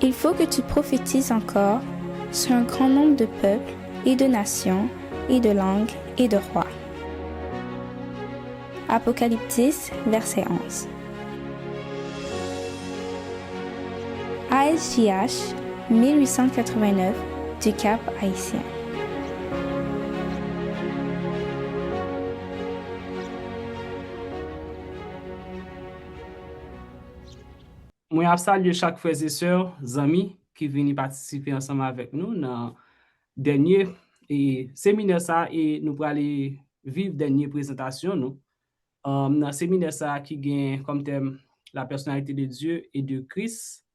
Il faut que tu prophétises encore sur un grand nombre de peuples et de nations et de langues et de rois. Apocalypse 10, verset 11. ASJH 1889 du Cap Haïtien. Moi, je salue chaque frère et sœur, amis qui viennent participer ensemble avec nous dans le dernier séminaire ça et nous pour aller vivre dernière présentation nous. Dans le séminaire ça qui gagne comme thème la personnalité de Dieu et de Christ,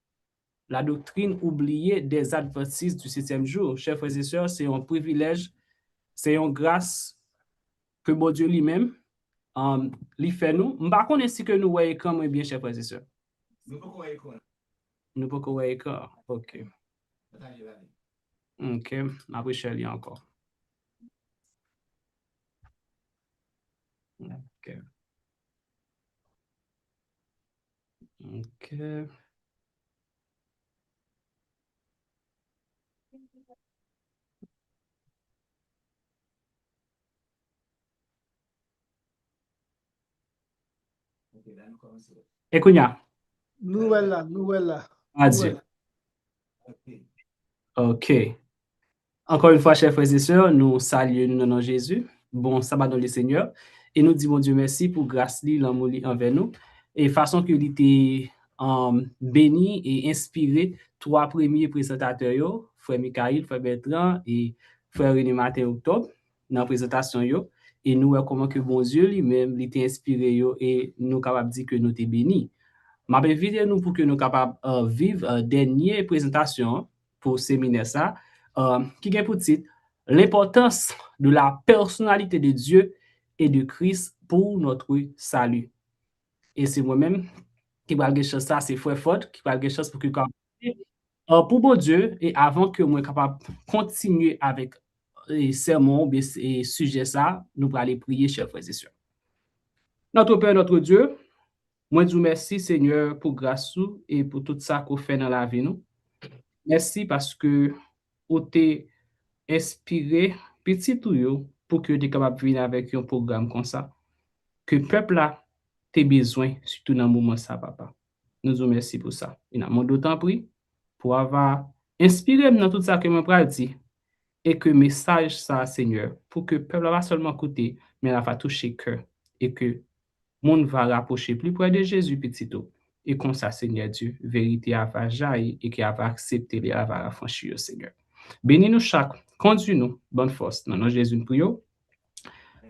la doctrine oubliée des adventistes du 7e jour. Chers frères et sœurs, c'est un privilège, c'est une grâce que bon Dieu lui-même lui fait nous. Je ne sais pas si que nous voyons comme bien, chers frères et sœurs. Nous pouvons écouter. Nous pouvons écouter. OK. OK. Après, je lis encore. OK. OK. Écoute-moi. Nouvelle. Adieu. OK. Encore une fois, chers frères et sœurs, nous saluons nous nom Jésus. Bon sabbat dans le Seigneur. Et nous disons Dieu merci pour grâce li, l'amour li envers nous. Et façon que il était béni et inspiré trois premiers présentateurs, yo, frère Michael, frère Bertrand et frère René Martin Octobre, dans la présentation. Yo. Et nous voyons comment que bon Dieu lui-même était inspiré yo, et nous capables de dire que nous sommes bénis. Je vais inviter nous pour que nous capables de vivre dernière présentation pour ce séminaire ça. Qui est pour titre l'importance de la personnalité de Dieu et de Christ pour notre salut. Et c'est moi-même qui va dire ça, c'est frère Ford qui va dire chose pour que pour bon Dieu et avant que moi capable continuer avec les sermons et sujet ça, nous allons aller prier, chers frères et sœurs. Notre Père, notre Dieu, moi je vous remercie Seigneur pour grâce et pour tout ça qu'on fait dans la vie nous. Merci parce que vous t'es inspiré petit tout yo pour que tu capable venir avec un programme comme ça que peuple là tes besoin surtout dans moment ça papa. Nous vous remercions pour ça. Et nous d'autant pris pour avoir inspiré dans tout ça que me pral dit et que message ça Seigneur pour que peuple va seulement écouter mais la va toucher cœur et que monde va rapprocher plus près de Jésus petit tout. Et comme ça, Seigneur Dieu, vérité va jaillir et qui va accepter et va affranchir, Seigneur. Bénis-nous chaque, conduis-nous, bonne force. Dans le nom de Jésus, nous prions.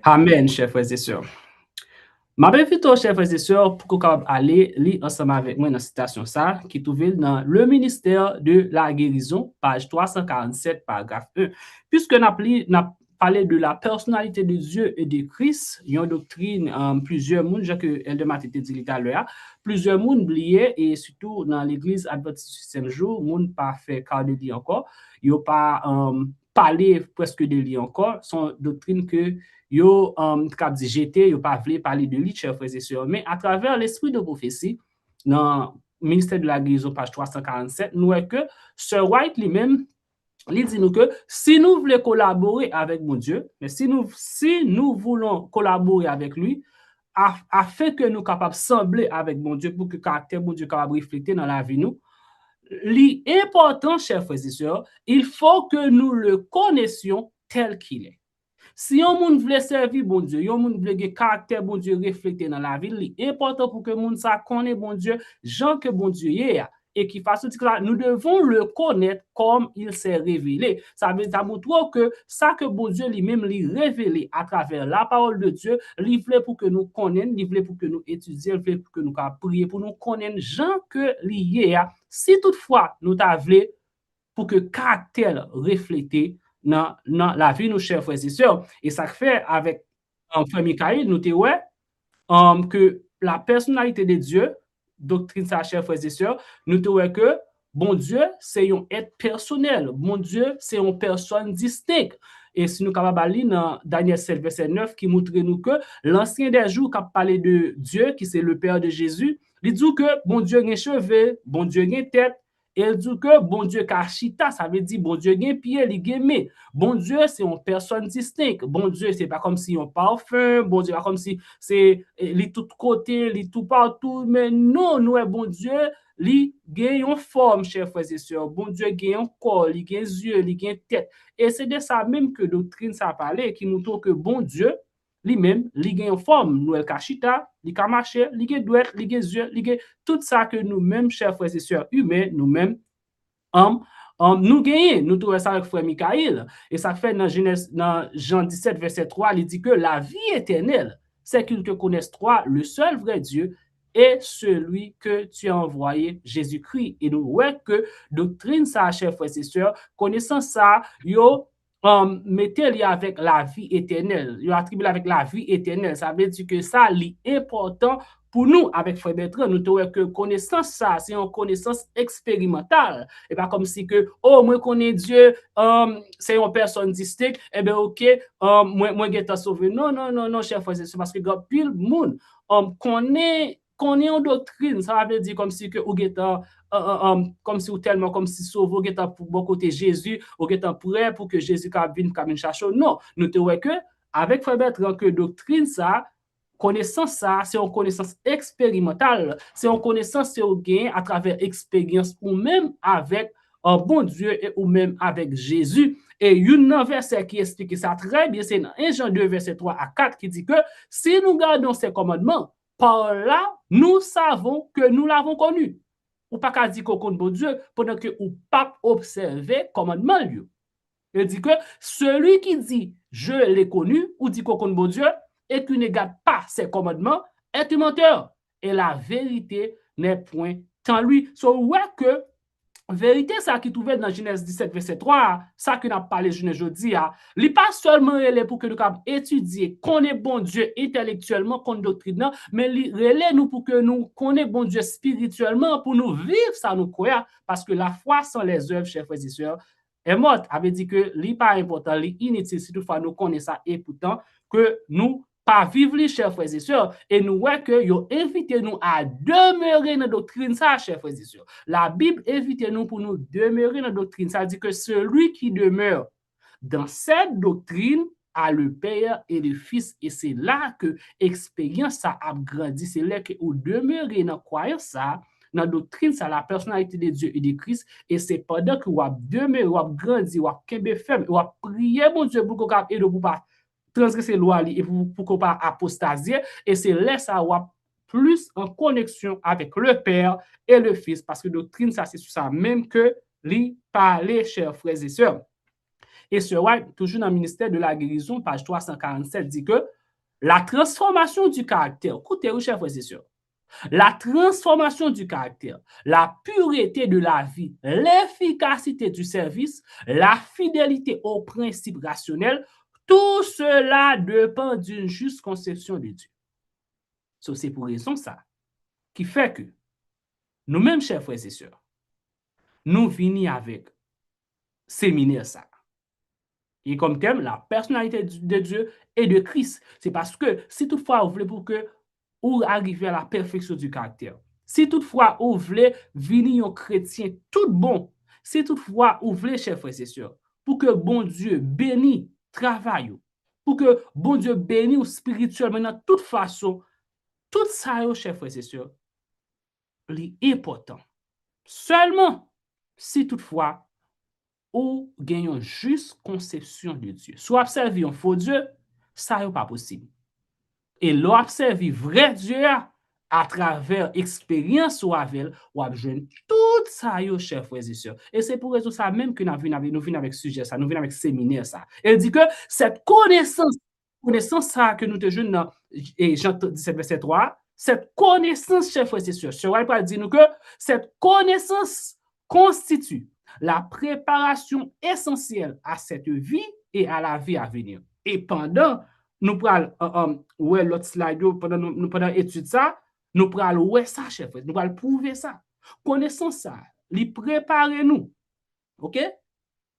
Amen, chers frères et sœurs. Je m'invite, chers frères et sœurs, pour qu'on aller lire ensemble avec moi dans la citation ça, qui trouve dans le ministère de la guérison, page 347, paragraphe 1. Puisque nous avons parlé de la personnalité de Dieu et de Christ, il y a une doctrine, plusieurs mondes, que Eldemat était dit tout à l'heure, plusieurs mondes oubliés, et surtout dans l'église adventiste du 7e jour, monde pas fait quart de lit encore, il n'y a pas parlé presque de lit encore, son doctrine que yo cap di jeté, yo pas voulu parler de lui, chers frères et sœurs, mais à travers l'esprit de prophétie dans le ministère de la guérison page 347, nous voyons que Sir White lui-même il dit nous que si nous voulons collaborer avec mon Dieu, mais si nous voulons collaborer avec lui afin que nous capables sembler avec mon Dieu pour que caractère mon Dieu capable refléter dans la vie nous, l'important chers frères et sœurs, il faut que nous le connaissions tel qu'il est. Si un monde veut servir bon Dieu, un monde veut que caractère bon Dieu reflété dans la vie, c'est important pour que monde ça connaît bon Dieu, gens que bon Dieu est et qui fasse tout ça, nous devons le connaître comme il s'est révélé. Ça veut dire que ça que bon Dieu lui-même lui révélé à travers la parole de Dieu, il veut pour que nous connaissions, il veut pour que nous étudions, il veut pour que nous prions, pour nous connaître gens que lié. Si toutefois nous t'avons pour que caractère reflété dans la vie nos chers frères et sœurs. Et ça fait avec frère Michael, nous que la personnalité de Dieu, doctrine ça chers frères et sœurs, nous que bon Dieu, c'est un être personnel. Bon Dieu, c'est une personne distincte. Et si nous capables aller dans Daniel 7, verset 9, qui montre nous que l'ancien des jours qui a parlé de Dieu, qui c'est le Père de Jésus, il dit que bon Dieu a cheveux, bon Dieu a tête, Elle dit que bon Dieu kachita, ça veut dire bon Dieu gen pied, li gen main. Bon Dieu, c'est une personne distincte. Bon Dieu, c'est pas comme si on parfum, bon Dieu, pas comme si c'est li tout côté, li tout partout, mais non, nous bon Dieu, li gen une forme, chers frères et sœurs. Bon Dieu gen un corps, li gen yeux, li gen tête. Et c'est de ça même que doctrine ça parle, qui nous trouve que bon Dieu, lui-même, li gen une forme, nous el kachita, li ka marcher, li gen douette, li gen yeux, li gen tout ça que nous-mêmes, chers frères et sœurs humains, nous-mêmes, nous gagnons, nous trouvons ça avec frère Michael. Et ça fait dans Jean 17, verset 3, il dit que la vie éternelle, c'est qu'ils te connaissent toi, le seul vrai Dieu, et celui que tu as envoyé, Jésus-Christ. Et nous voyons que doctrine ça, chers frères et sœurs, connaissant ça, yo mettez-le avec la vie éternelle. Yo attribué avec la vie éternelle. Ça veut dire que ça, est important pour nous, avec Frère Bertrand, nous trouvons que connaissance ça, c'est une connaissance expérimentale. Et pas comme si que, oh, moi connais Dieu, c'est une personne distincte, eh bien, ok, moi j'ai sauvé. Non, non, non, non, cher frère, c'est parce que pile monde connaît une doctrine, ça veut dire comme si que ou comme si ou tellement comme si sauvé, ou geta pour bon côté Jésus, ou geta prêt pour que Jésus vienne chercher. Non, nous trouvons que avec Frère Bertrand que doctrine ça, connaissance ça, c'est une connaissance expérimentale, c'est une connaissance que vous gagnez à travers expérience ou même avec un bon Dieu et ou même avec Jésus. Et un verset qui explique ça très bien, c'est dans 1 Jean 2, verset 3 à 4 qui dit que si nous gardons ces commandements, par là, nous savons que nous l'avons connu. Ou pas qu'à dire qu'on connaît bon Dieu pendant que ou pas observer commandement lui. Il dit que celui qui dit je l'ai connu ou dit qu'on connaît bon Dieu et qui ne garde pas ses commandements est un menteur. Et la vérité n'est point en lui. So, ouais que vérité, ça qui trouvait dans Genèse 17, verset 3, ça que nous avons parlé jeudi, il n'est pas seulement pour que nous puissions étudier, connaître bon Dieu intellectuellement, connaître doctrine, mais il relève nous pour que nous connaissions bon Dieu spirituellement, pour nous vivre ça, nous croire, parce que la foi sans les œuvres, chers frères et sœurs, est morte. Avait dit que ce n'est pas important, c'est inutile, si toutefois nous connaissons ça, et pourtant que nous pas vivre les chers frères et sœurs, et nous voyons que yo invité nous à demeurer dans la doctrine ça, chers frères et sœurs. La Bible invite nous pour nous demeurer dans la doctrine. Ça dit que celui qui demeure dans cette doctrine a le Père et le Fils, et c'est là que l'expérience a grandi, c'est là que vous demeurez dans la croyance ça, dans la doctrine ça, la personnalité de Dieu et de Christ, et c'est pendant que vous demeurez, vous grandissez, vous kembe ferme, vous priez mon Dieu pour que vous aider vous pas transgresser loi et pour qu'on pas apostasier, et c'est là ça va plus en connexion avec le Père et le Fils, parce que doctrine ça c'est sur ça même que lui parler, chers frères et sœurs. Et ce White, toujours dans le ministère de la guérison, page 347, dit que la transformation du caractère, écoutez, chers frères et sœurs, la transformation du caractère, la pureté de la vie, l'efficacité du service, la fidélité aux principes rationnels, tout cela dépend d'une juste conception de Dieu. So, c'est pour raison ça qui fait que nous-mêmes, chers frères et sœurs, nous venons avec séminaire ça. Et comme thème, la personnalité de Dieu et de Christ. C'est parce que si toutefois vous voulez pour que vous arriviez à la perfection du caractère, si toutefois vous voulez venir un chrétien tout bon, si toutefois vous voulez, chers frères et sœurs, pour que bon Dieu bénisse travail, pour que bon Dieu bénisse spirituellement de toute façon, tout ça, chers frères et sœurs, est important. Seulement si toutefois ou gagnons juste conception de Dieu. Soit observer un faux Dieu, ça n'est pas possible. Et l'observer vrai Dieu à travers expérience ou avec, ou avec tout ça, chers frères et sœurs. Et c'est pour raison ça même que nous venons avec sujet ça, nous venons avec séminaire ça. Elle dit que cette connaissance ça que nous te jeunes dans Jean 17, verset 3, cette connaissance, chers frères et sœurs, je vais dire nous que cette connaissance constitue la préparation essentielle à cette vie et à la vie à venir. Et pendant, nous prenons l'autre slide, pendant l'étude ça, nous prenons ça, chers frères, nous prenons prouver ça. Connaissance ça, préparer nous, ok?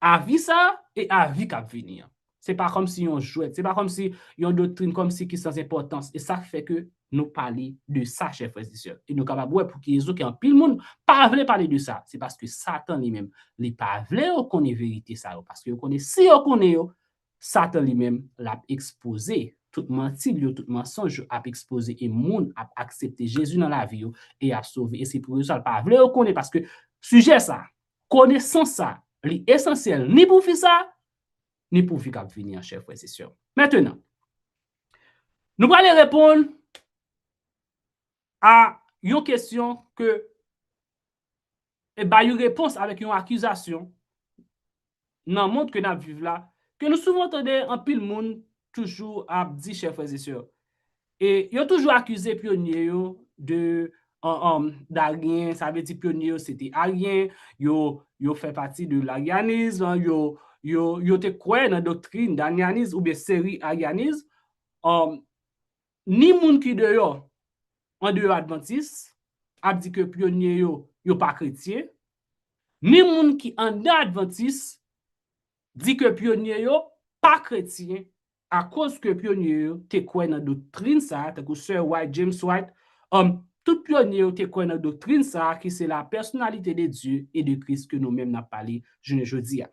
À vie ça et à vie qui va venir. C'est pas comme si on jouait. C'est pas comme si une doctrine comme si qui est sans importance. Et ça fait que nous parlons de ça, chers frères et sœurs. Et nous sommes capables pour qu'il y ait un pile monde pas veut parler de ça. C'est parce que Satan lui-même, il pas veut qu'on ait vérité ça. Parce que si on connaît, Satan lui-même l'a exposé. Tout mentir, tout mensonge a exposé et monde a accepté Jésus dans la vie et a sauvé. Et c'est pour ça qu'il pas veut qu'on ait parce que sujet ça, connaissance ça, l'essentiel, ni pour faire ça, ni pour venir venir, chers frères et sœurs. Maintenant, nous allons répondre à une question que une réponse avec une accusation dans le monde que nous vivons là, que nous souvent entendons en pile monde toujours à dire, chers frères et sœurs. Et ils ont toujours accusé pionniers de d'Arien, ça veut dire pionnier c'était Arien, yo fait partie de l'arianisme, yo te croient dans la doctrine d'arianisme ou bien série arianisme. Ni moun qui dehors en dehors adventiste a dit que pionnier yo pas chrétien, ni moun qui en dedans adventiste dit que pionnier yo pas chrétien à cause que pionnier te croient dans doctrine ça, que Sir White, James White, tout pionnier te croient dans doctrine ça qui c'est la personnalité de Dieu et de Christ que nous-mêmes n'a parlé jeudi.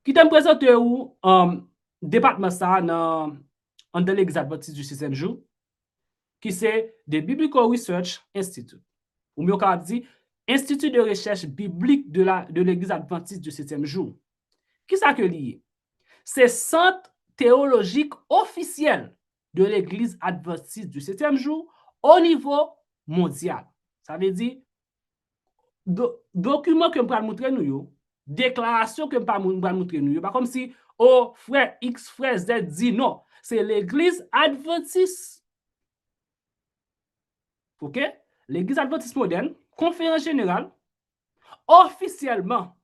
Qui t'aime présenter ou département ça dans l'Église adventiste du 6e jour qui c'est the Biblical Research Institute ou mieux qu'on dit Institut de recherche biblique de l'Église adventiste du 7e jour. Qui ça que lié? C'est centre théologique officiel de l'Église adventiste du 7e jour au niveau mondial. Ça veut dire document que je vais montrer nous, déclaration que je vais montrer nous, pas comme si oh frère X, frère Z dit non, c'est l'Église adventiste. OK? L'Église adventiste moderne, conférence générale, officiellement,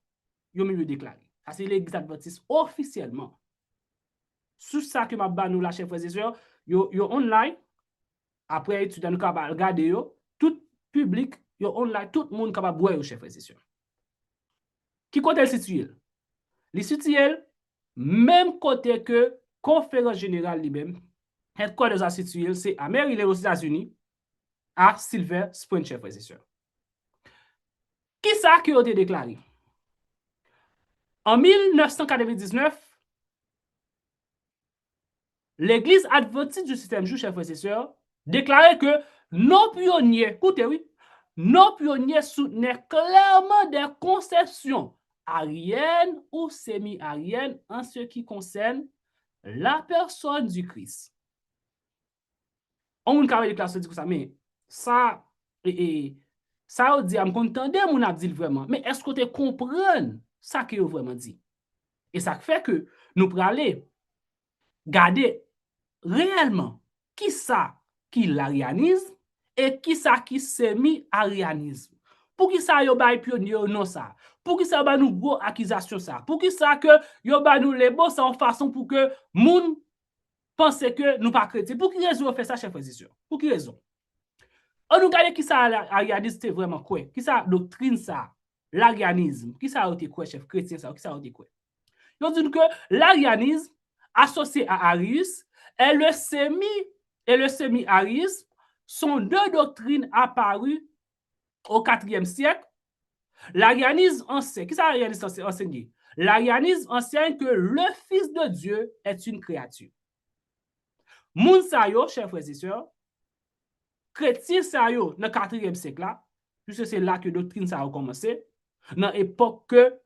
yo mieux déclaré. Ça c'est l'Église adventiste officiellement. Sous ça que m'a ba nous la chef frères et sœurs, yo online après étudiant nous capable regarder yo, tout public, yo online, tout le monde capable voir yo chef frères et sœurs. Qui côté le situé? Le situé même côté que conférence générale lui-même, headquarters à situé, c'est à Maryland aux États-Unis à Silver Spring chef frères et sœurs. Qui ça qui a été déclaré? En 1999, l'Église adventiste du 7e jour, chers frères et sœurs, déclarait que nos pionniers, écoutez, oui, nos pionniers soutenaient clairement des conceptions ariennes ou semi-ariennes en ce qui concerne la personne du Christ. On a déclaré ça, mais ça, ça, on dit, on entendait, on a dit vraiment, mais est-ce que tu comprends ça qu'il a vraiment dit? Et ça fait que nous pourrons aller garder réellement qui ça qui l'arianisme et qui ça qui semi-arianisme. Pour qui ça yo bay pionnier non ça? Pour qui ça ba nous gros accusation ça? Pour qui ça que yo ba nous les beaux en façon pour que moun pense que nous pas chrétiens? Pour qui raison fait ça chef frères et sœurs? Pour qui raison? On nous regarde qui ça l'arianisme c'est vraiment quoi? Qui ça doctrine ça? L'arianisme, qui ça a été quoi chef chrétien ça? Qui ça a été quoi? Ils dit que l'arianisme associé à Arius et le semi-ariisme sont deux doctrines apparues au IVe siècle. L'arianisme enseigne, qui ça l'arianisme enseigne? L'arianisme enseigne que le Fils de Dieu est une créature. Moun sa yo, chers frères et sœurs, chrétien sa yo dans le IVe siècle là, puisque c'est là que doctrine ça a commencé, dans l'époque que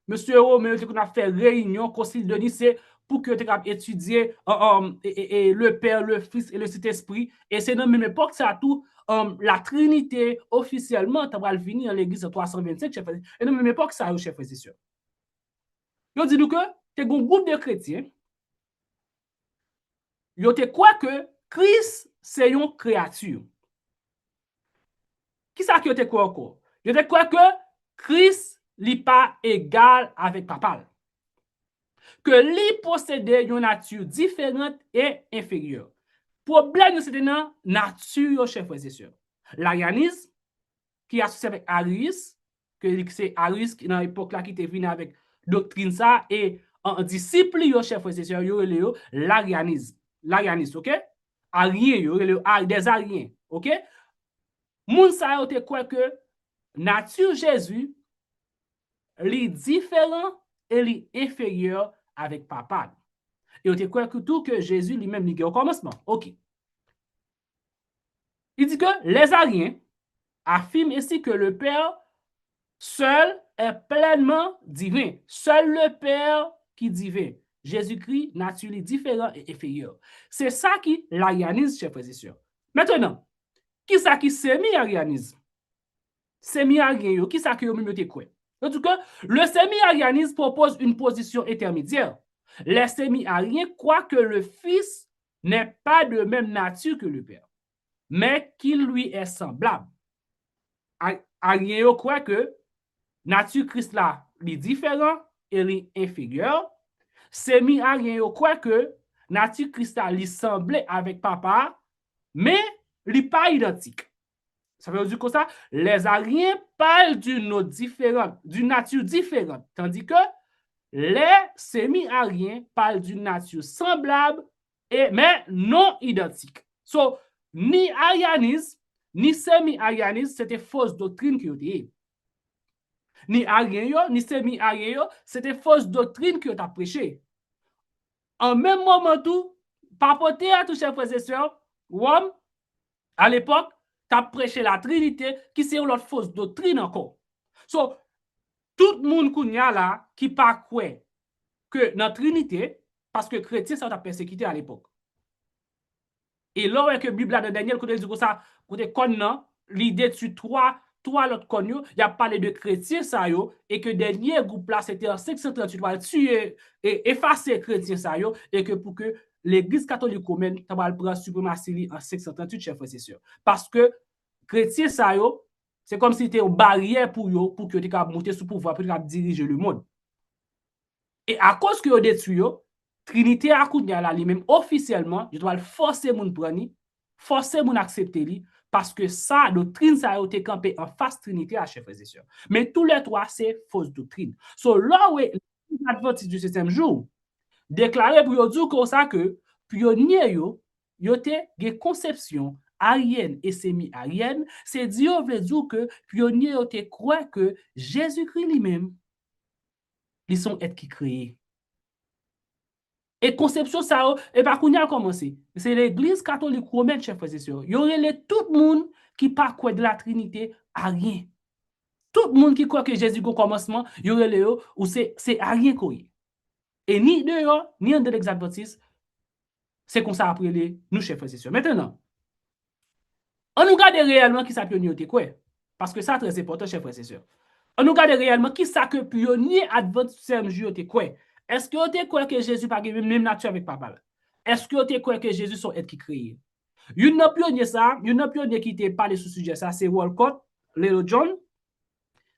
Monsieur Roméo a fait réunion, concile de Nicée, pour que tu aies étudié le Père, le Fils et le Saint-Esprit. Et c'est dans la même époque, ça a tout, la Trinité officiellement, tu vas venir dans l'église 325, chef. Et dans la même époque, ça a eu, chef frères et sœurs. Ils dit nous que tu as un groupe de chrétiens, ils te croient que Christ, c'est une créature. Qui ça qui te croit encore? Ils te croient que Christ n'est pas égal avec papa. Que lui possédait une nature différente et inférieure. Problème, c'est dans la nature, chers frères et sœurs. L'arianisme, qui est associé avec Arius, que c'est Arius qui dans l'époque là qui était venu avec doctrine ça et en disciple yo chef frère et sœur yo relé yo l'arianisme, OK? Arien yo relé des ariens, OK? Moun sa yo te croit que nature Jésus li différent et li inférieur avec papa. Et on te croit que tout que Jésus lui-même li au commencement. OK. Il dit que les ariens affirment ici que le Père seul est pleinement divin. Seul le Père qui est divin. Jésus-Christ, naturellement différent et inférieur. C'est ça qui l'arianisme, chers frères et sœurs. Maintenant, qui ça qui semi-arianisme? Semi-arien, qui ça qui est même te quoi? En tout cas, le semi-arianisme propose une position intermédiaire. Les semi-ariens croient que le Fils n'est pas de même nature que le Père, mais qu'il lui est semblable. Ariens croient que nature Christ là est différent et est inférieur. Semi-arien croient que nature Christ là est semblé avec papa, mais il n'est pas identique. Ça veut dire que ça, les ariens parlent d'une nature différente, tandis que les semi-ariens parlent d'une nature semblable, mais non identique. So, ni arianisme, ni semi-arianisme, c'était fausse doctrine qui était. Ni arien ni semi-arien c'était fausse doctrine qui a prêché. En même moment tout, papoter à tous chers frères et sœurs, Rome, à l'époque, tu as prêché la Trinité, qui c'est une fausse doctrine encore. So, tout le monde là, qui pas quoi que dans la Trinité, parce que chrétien, ça t'a persécuté à l'époque. Et là, que la Bible de Daniel, quand il dit que ça, l'idée de trois l'autre connu, il a parlé de chrétiens, ça yo, et que dernier groupe là, c'était en 538, va tuer et effacer chrétiens, ça yo, et que pour que l'église catholique romaine, tu vas prendre suprématie en 538, chers frères et sœurs. Parce que chrétiens, ça yo, c'est comme si c'était une barrière pour eux, pour que tu puisses monter sous pouvoir, pour que tu puisses diriger le monde. Et à cause que vous détruisez, Trinité a kounya la li même officiellement, je dois forcer moun prendre, forcer moun accepter parce que ça doctrine ça a été campé en face Trinité à chers frères et sœurs. Mais tous les trois c'est fausse doctrine. So là où l'adventiste du 7e jour déclaré pour dire comme ça que pionnier yo te des conception arienne et semi-arienne, c'est dire veut dire que pionnier yo te croit que Jésus-Christ lui-même ils sont être qui créé. Et conception ça et pas qu'on a commencé. C'est l'église catholique romaine chers frères et sœurs. Il y aurait tout le monde qui pas croit de la Trinité à rien. Tout le monde qui croit que Jésus au commencement, il y aurait les ou c'est à rien quoi. Et ni de ni de l'exadventiste c'est comme ça après les nous chers frères et sœurs. Maintenant, on nous regarde réellement qui ça pionnier quoi parce que ça très important chers frères et sœurs. On nous regarde réellement qui ça que pionnier adventiste jour te quoi. Est-ce que vous croyez que Jésus n'a pas la même nature avec papa? Est-ce que vous croyez que Jésus est être qui créé? Une pionnier ça, une pionnier qui t'a parlé sur ce sujet ça, c'est Walcott, Leo John.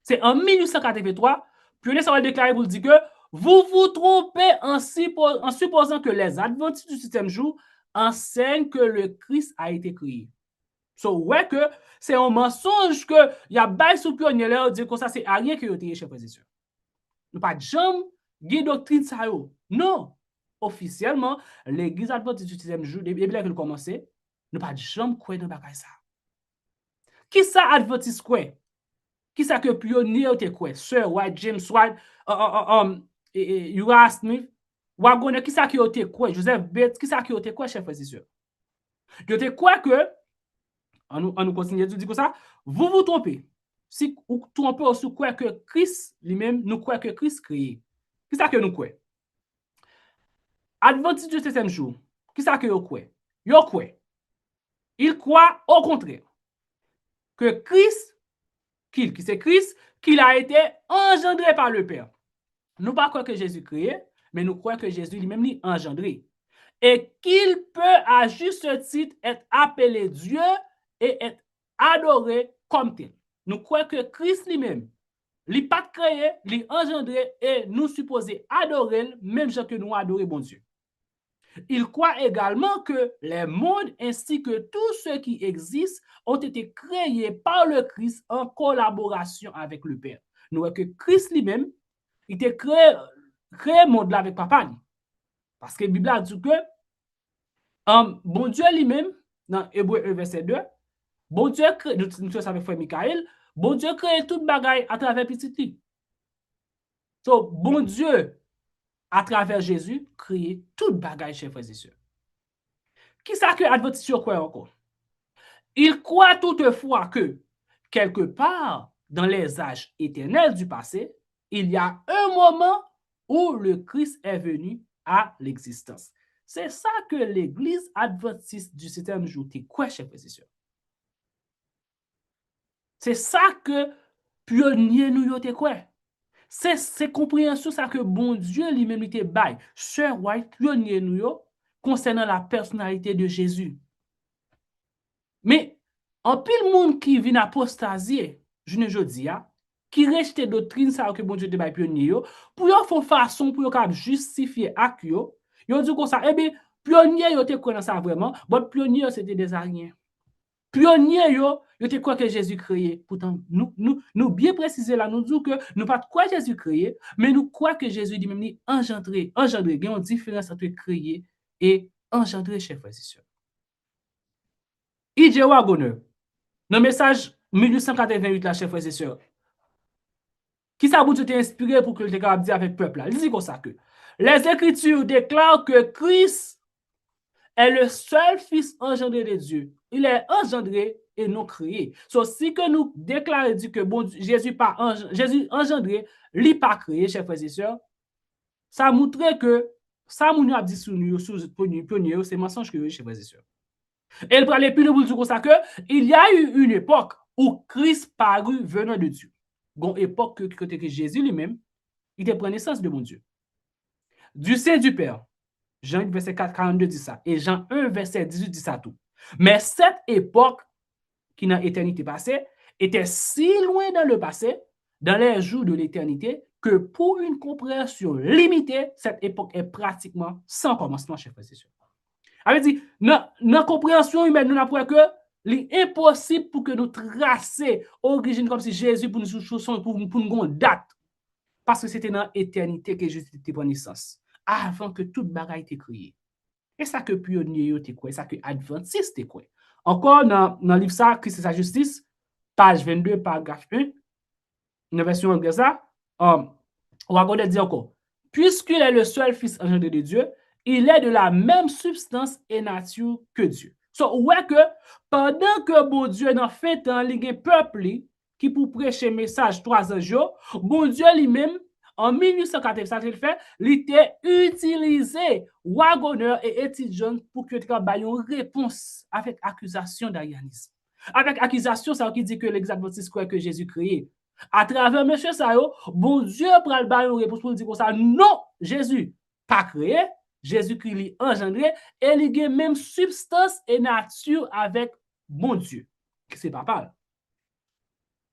C'est en 1883, pionnier ça va déclarer pour dire que vous vous trompez en supposant que les adventistes du 7e jour enseignent que le Christ a été créé. So, ouais que c'est un mensonge que y a bail sous pionnier là dire que ça c'est rien que vous avez chez frères et sœurs. Nous pas jamais doctrine ça yo. Non. Officiellement, l'église adventiste du 7e jour, depuis que nous commençons, nous pas jamais quoi dans bagay ça. Qui ça adventiste quoi? Qui ça que pionnier te quoi? Sir White, James White, Uriah Smith, Wagner, qui ça qui te quoi? Joseph Bates, qui ça qui te quoi, chers frères et sœurs? Je te crois que on nous continue de dire comme ça, vous vous trompez. Si vous trompez aussi quoi que Christ lui-même nous croit que Christ créé. Qui ça que nous croit? Adventiste du 7e jour, qui ça que yo croit? Yo croit. Il croit au contraire que Christ, qui c'est Christ, qu'il a été engendré par le Père. Nous pas croire que Jésus créé, mais nous croyons que Jésus lui-même lui engendré. Et qu'il peut à juste titre être appelé Dieu et être adoré comme tel. Nous croyons que Christ lui-même, lui pas créé, lui engendré et nous supposons adorer même gens que nous adorons bon Dieu. Il croit également que les mondes ainsi que tout ce qui existe ont été créés par le Christ en collaboration avec le Père. Nous voyons que Christ lui-même, il était créé le monde là avec papa. Parce que la Bible a dit que bon Dieu lui-même, dans Hébreu 1, verset 2, bon Dieu crée, nous savons frère Michael, bon Dieu crée toute bagaille à travers petit lui. So, bon Dieu, à travers Jésus, crée toute bagaille, chers frères et sœurs. Qui ça que Adventiste croit encore? Il croit toutefois que, quelque part dans les âges éternels du passé, il y a un moment où le Christ est venu à l'existence. C'est ça que l'Église adventiste du septième jour croit, chers frères et sœurs. C'est ça que pionnier nous yote croit. C'est compréhension ça que bon Dieu lui-même était bail. Sir White pionnier nous yo concernant la personnalité de Jésus. Mais en pile monde qui vient apostasier, je ne jodi a, qui rejette doctrine ça que bon Dieu te bail pionnier yo, pour yo font façon pour yo cap justifier ak yo dit comme ça, eh bien pionnier yo te connaît ça vraiment, bon pionnier c'était des ariens. Pionnier yo te croit que Jésus créé. Pourtant, nous bien préciser là, nous disons que nous pas quoi Jésus créé, mais nous croyons que Jésus lui-même ni engendré. Il y a une différence entre créer et engendrer, chers frères et sœurs. I.J. Waggoner, dans le message 1888, là, chers frères et sœurs, qui ça vous été inspiré pour que le capable dire avec le peuple là? Il dit comme ça que les Écritures déclarent que Christ est le seul Fils engendré de Dieu. Il est engendré et non créé. So, si que nous déclarons que bon, Jésus engendré, il n'est pas créé, chers frères et sœurs, ça montre que ça nous a dit sur nous, c'est mensonge que chers frères et sœurs. Et il parlait plus de vous dire comme ça que il y a eu une époque où Christ parut venant de Dieu. Une époque que Jésus lui-même, il pris naissance de mon Dieu. Du sein du Père. Jean 1, verset 42 dit ça. Et Jean 1, verset 18 dit ça tout. Mais cette époque, qui dans l'éternité passée, était si loin dans le passé, dans les jours de l'éternité, que pour une compréhension limitée, cette époque est pratiquement sans commencement, chers frères et sœurs. Ça veut dire, dans la compréhension humaine, nous n'avons que l'impossible pour que nous tracer l'origine comme si Jésus pour nous date. Parce que c'était dans l'éternité que Jésus était pris naissance. Avant que toute bagaille était créée. Et ça que pionnier était quoi, ça que adventiste était quoi. Encore dans le livre ça, Christ et sa justice, page 22, paragraphe 1, dans la version anglaise, Waggoner dit encore, puisqu'il est le seul Fils engendré de Dieu, il est de la même substance et nature que Dieu. So, ouais que pendant que bon Dieu dans fait temps, il y a un peuple qui pour prêcher message 3 ans, bon Dieu lui-même en 1880, ça qu'il fait, il était utilisé Waggoner et Eti John pour que tu aies une réponse avec accusation d'arianisme. Avec accusation, ça qui dit que l'ex-adventiste croit que Jésus créé. À travers monsieur Sayo, bon Dieu prend le une réponse pour dire comme ça, non, Jésus pas créé, Jésus-Christ lui engendré, et il a même substance et nature avec bon Dieu. C'est pas mal.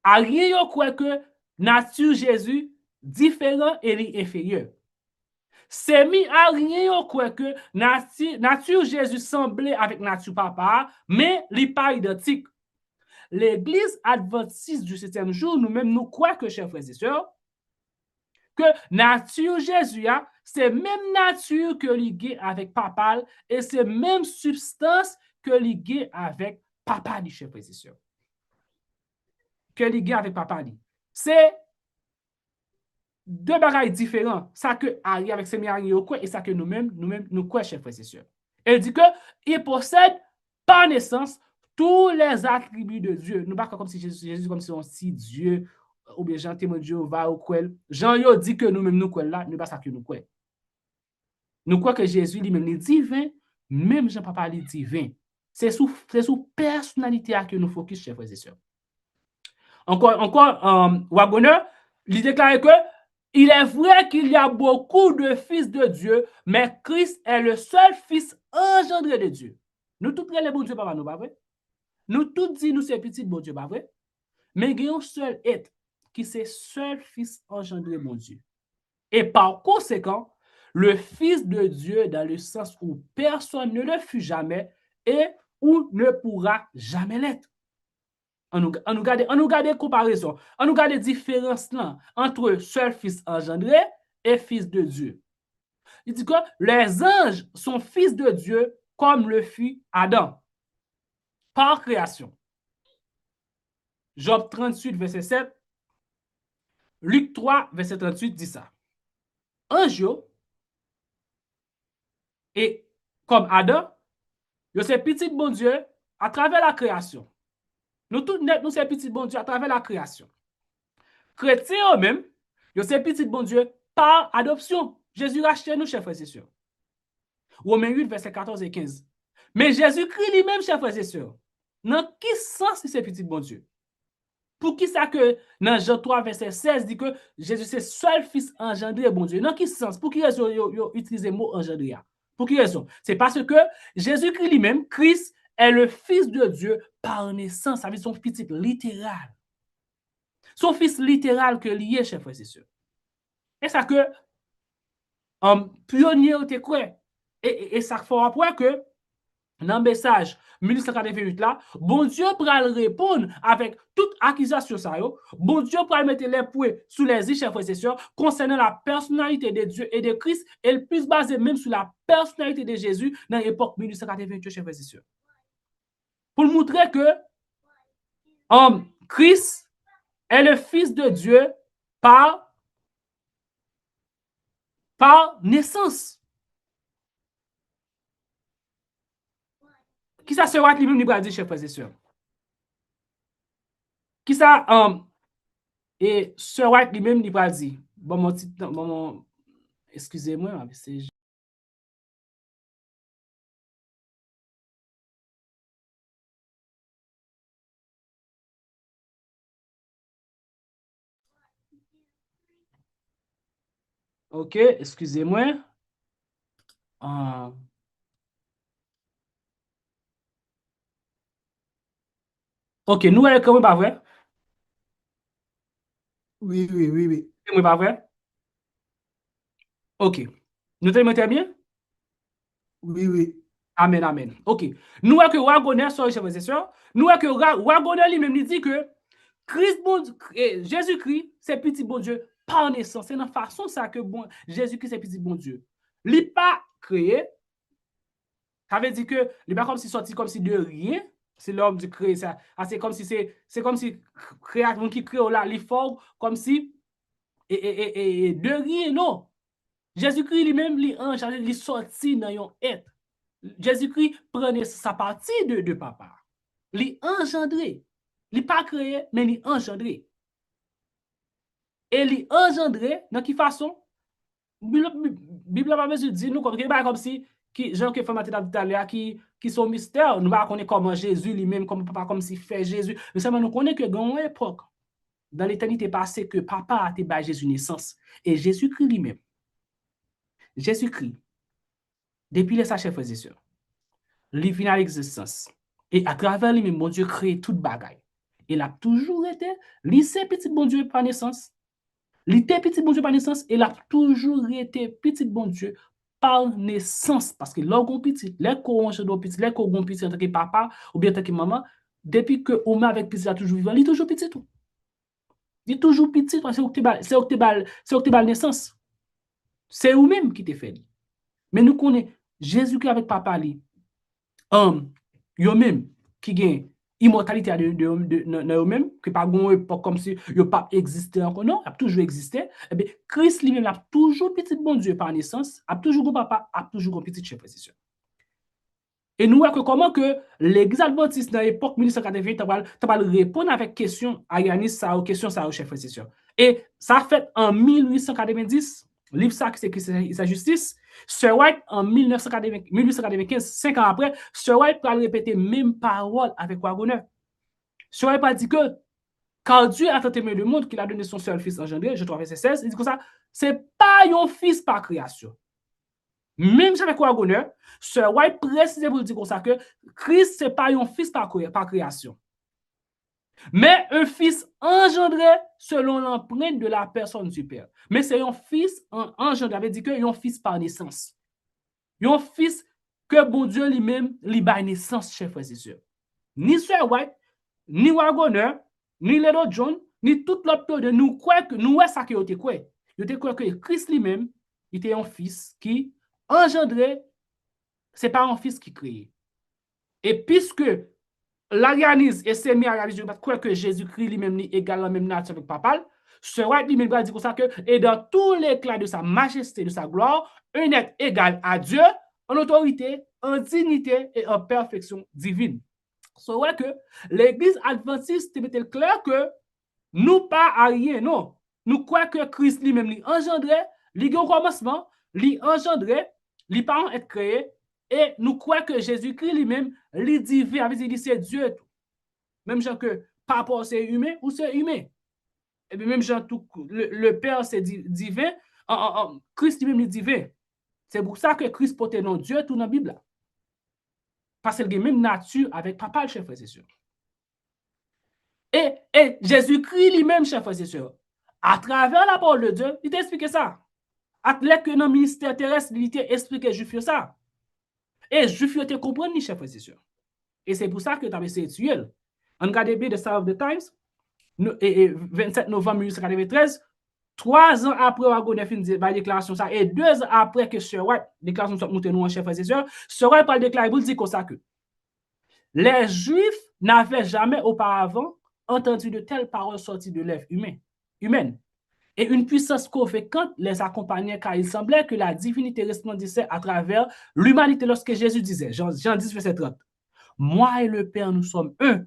À rien yo croit que nature Jésus différent et inférieur. C'est mis à rien yo croit que nature Jésus semblait avec nature papa, mais li pas identique. L'Église adventiste du 7e jour, nous-mêmes, nous croyons que, chers frères et sœurs, que nature Jésus, c'est même nature que lié avec papa et c'est même substance que lié avec papa, chers frères et sœurs. Que lié avec papa. C'est deux bagailles différents. Ça que Ari avec ses miens et ça que nous-mêmes, nous croyons, chers frères et sœurs. Elle dit que il possède par naissance tous les attributs de Dieu. Nous pas comme si Jésus comme si on si Dieu ou bien Jean témoin Dieu va au quoi. Jean yo dit que nous-mêmes nous croyons là, nous pas ça que nous croyons. Nous croyons que Jésus lui-même est divin, même Jean papa est divin. C'est sous personnalité que nous focus, chers frères et sœurs. Encore Waggoner, il déclare que il est vrai qu'il y a beaucoup de fils de Dieu, mais Christ est le seul fils engendré de Dieu. Nous tous les bons Dieu papa nous pas vrai? Nous tous disons nous c'est petit bon Dieu pas vrai? Mais il y a un seul être qui c'est seul fils engendré mon Dieu. Et par conséquent, le fils de Dieu dans le sens où personne ne le fut jamais et où ne pourra jamais l'être. On nous garde comparaison. On nous garde différence là entre seul fils engendré et fils de Dieu. Il dit que les anges sont fils de Dieu comme le fut Adam, par création. Job 38, verset 7. Luc 3, verset 38 dit ça. Ange, et comme Adam, yo c'est petit bon Dieu à travers la création. Nous tous net, nous c'est petit bon Dieu à travers la création. Chrétiens eux-mêmes, yo c'est petit bon Dieu par adoption. Jésus racheté nous, chers frères et sœurs. Romains 8, verset 14 et 15. Mais Jésus-Christ lui-même, chers frères et sœurs, dans quel sens c'est petit bon Dieu? Pour qui ça que dans Jean 3, verset 16, dit que Jésus c'est seul fils engendré, bon Dieu? Dans quel sens? Pour qui raison yo utilisé le mot engendré? Pour qui raison? C'est parce que Jésus-Christ lui-même, Christ, est le fils de Dieu par naissance, avec son petit littéral. Son fils littéral que lié, chers frères et sœurs. Et ça que pionnier était quoi? Et ça fait après que dans le message 1848 là, bon Dieu pral répondre avec toute accusation ça yo. Bon Dieu pral mettre les points sous les i, chers frères et sœurs, concernant la personnalité de Dieu et de Christ, et le plus basé même sur la personnalité de Jésus dans l'époque 1848, chers frères et sœurs. Pour montrer que Christ est le fils de Dieu par naissance. Qui ça sera lui-même libre à dire, chers frères et sœurs? Qui ça et Sir White lui-même libre à dire? Bon, mon excusez-moi, c'est OK, excusez-moi. OK, nous est quand même pas vrai? Oui, oui, oui, oui. C'est pas vrai? OK. Nous t'aimons bien? Oui, oui. Amen, amen. OK. Nous est que Wagoner, chers frères et sœurs, nous est que Wagoner lui-même dit que Jésus-Christ, c'est petit bon Dieu par naissance. C'est dans la façon ça que Jésus-Christ, c'est petit bon Dieu. Il n'est pas créé. Ça veut dire que il n'est pas comme si sorti comme si de rien. C'est l'homme qui crée ça. C'est comme si créateur qui crée là, il forme comme si et de rien, non. Jésus-Christ lui-même, il sorti dans un être. Jésus-Christ prenait sa partie de papa. Il engendré. Il n'est pas créé, mais il engendré. Et il engendré, dans quelle façon? La Bible n'a pas besoin de dire nous comme si gens qui font matin d'Italie qui sont mystères, nous ne connaissons pas comment Jésus lui-même, comme si fait Jésus. Mais seulement nous connaissons que dans une époque, dans l'éternité passée, que papa a été bas Jésus naissance. Et Jésus-Christ lui-même, Jésus-Christ, depuis les sachets frères et sœurs, il vient à l'existence. Et à travers lui-même, mon Dieu crée toute bagaille. Il a toujours été, lycée petit bon Dieu par naissance. Il était petit bon Dieu par naissance, et il a toujours été petit bon Dieu par naissance. Parce que l'orgon petit, les co-engendrés petit, les co-gon petit en tant que papa ou bien en tant que maman, depuis que on avec petit, il a toujours vivant, il est toujours petit tout. Il est toujours petit, c'est octébal naissance. C'est vous-même qui t'est fait. Mais nous connaissons Jésus qui avec papa li, yo même qui gagne immortalité de eux-mêmes, que pas comme si yo pas existé encore, non, a toujours existé. Eh bien, Christ lui-même a toujours petit bon Dieu par naissance, a toujours bon papa, a toujours bon petit chef, c'est sûr. Et nous voyons que comment que l'église adventiste dans l'époque 1880 tu vas répondre avec question à Yanis ça ou question ça au chef, c'est sûr. Et ça fait en 1890, livre ça qui c'est sa justice. Sir White en 1895, 5 ans après, Sir White va répéter même parole avec Wagoner. Sir White a dit que car Dieu a tant aimé le monde qu'il a donné son seul fils engendré, je trouve verset 16, il dit que ça, c'est pas un fils par création. Même avec Wagoner, Sir White précise pour dire comme ça que Christ c'est pas un fils par création, mais un fils engendré selon l'empreinte de la personne du Père. Mais c'est un fils engendré, veut dire que un fils par naissance. Un fils que bon Dieu lui-même lui bat naissance, chers frères et sœurs. Ni Sir White, ni Wagoner, ni Ledo John, ni tout l'autre de nous croit que nous ça que vous croit. Vous te croit que Christ lui-même était un fils qui engendrait, c'est pas un fils qui créait. Et puisque l'arianisme et semi-arianisme croient que Jésus-Christ lui-même est égal à la même nature avec papa, ce White lui-même va dire comme ça que, et dans tous les éclats de sa majesté, de sa gloire, un être égal à Dieu, en autorité, en dignité et en perfection divine. C'est vrai que l'Église adventiste est clair que nous pas à rien, non. Nous croyons que Christ lui-même lui engendrait, lui au commencement, lui engendrait, lui pas être créé, et nous croyons que Jésus-Christ lui-même, lui divin, avec dit c'est Dieu tout. Même genre que par rapport c'est humain ou c'est humain. Et puis même genre tout le Père c'est divin, Christ lui-même est divin. C'est pour ça que Christ porte non Dieu tout dans la Bible. Parce qu'il a la même nature avec papa, chef frère, c'est sûr. Et Jésus-Christ lui-même, chef frère, c'est sûr, à travers la parole de Dieu, il t'a expliqué ça. À que dans le ministère terrestre, il t'a expliqué Juif ça. Et Juif te comprendre, chef frère, c'est sûr. Et c'est pour ça que tu as essayé de tuer. On regarde bien The Star of the Times, et 27 novembre 1893, 3 ans après Wagoner fin de la déclaration ça, et 2 ans après que Sir White, déclaration soit montée nous en chef frère, c'est sûr, Sir White parle déclarer, vous dit comme ça que les Juifs n'avaient jamais auparavant entendu de telles paroles sorties de lèvres humaines. Et une puissance convaincante les accompagnait car il semblait que la divinité resplendissait à travers l'humanité lorsque Jésus disait, Jean 10, verset 30, « Moi et le Père, nous sommes un. »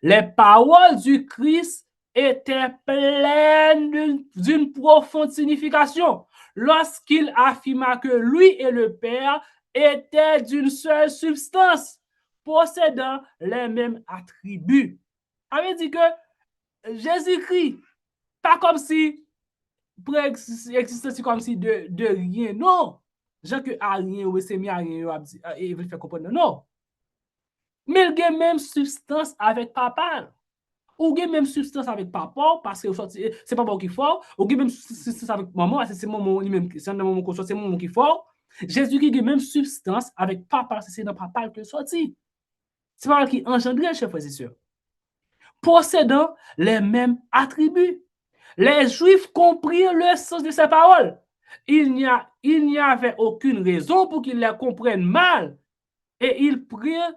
Les paroles du Christ étaient pleines d'une profonde signification lorsqu'il affirma que lui et le Père étaient d'une seule substance, possédant les mêmes attributs. Ça veut dire que Jésus-Christ, pas comme si existait comme si de rien, non. Jean que à rien, ou c'est mis à rien, et il veut faire comprendre, non. Mais il y a même substance avec papa. Ou il y a même substance avec papa, parce que c'est papa qui est fort, ou il y a même substance avec maman, c'est maman lui-même, c'est un moment qu'on soit, c'est maman qui est fort. Jésus-Christ a même substance avec papa, c'est dans papa qui est sorti. C'est pas qui engendrait, chers frères et sœurs. Possédant les mêmes attributs. Les Juifs comprirent le sens de ces paroles. Il n'y avait aucune raison pour qu'ils les comprennent mal. Et ils prirent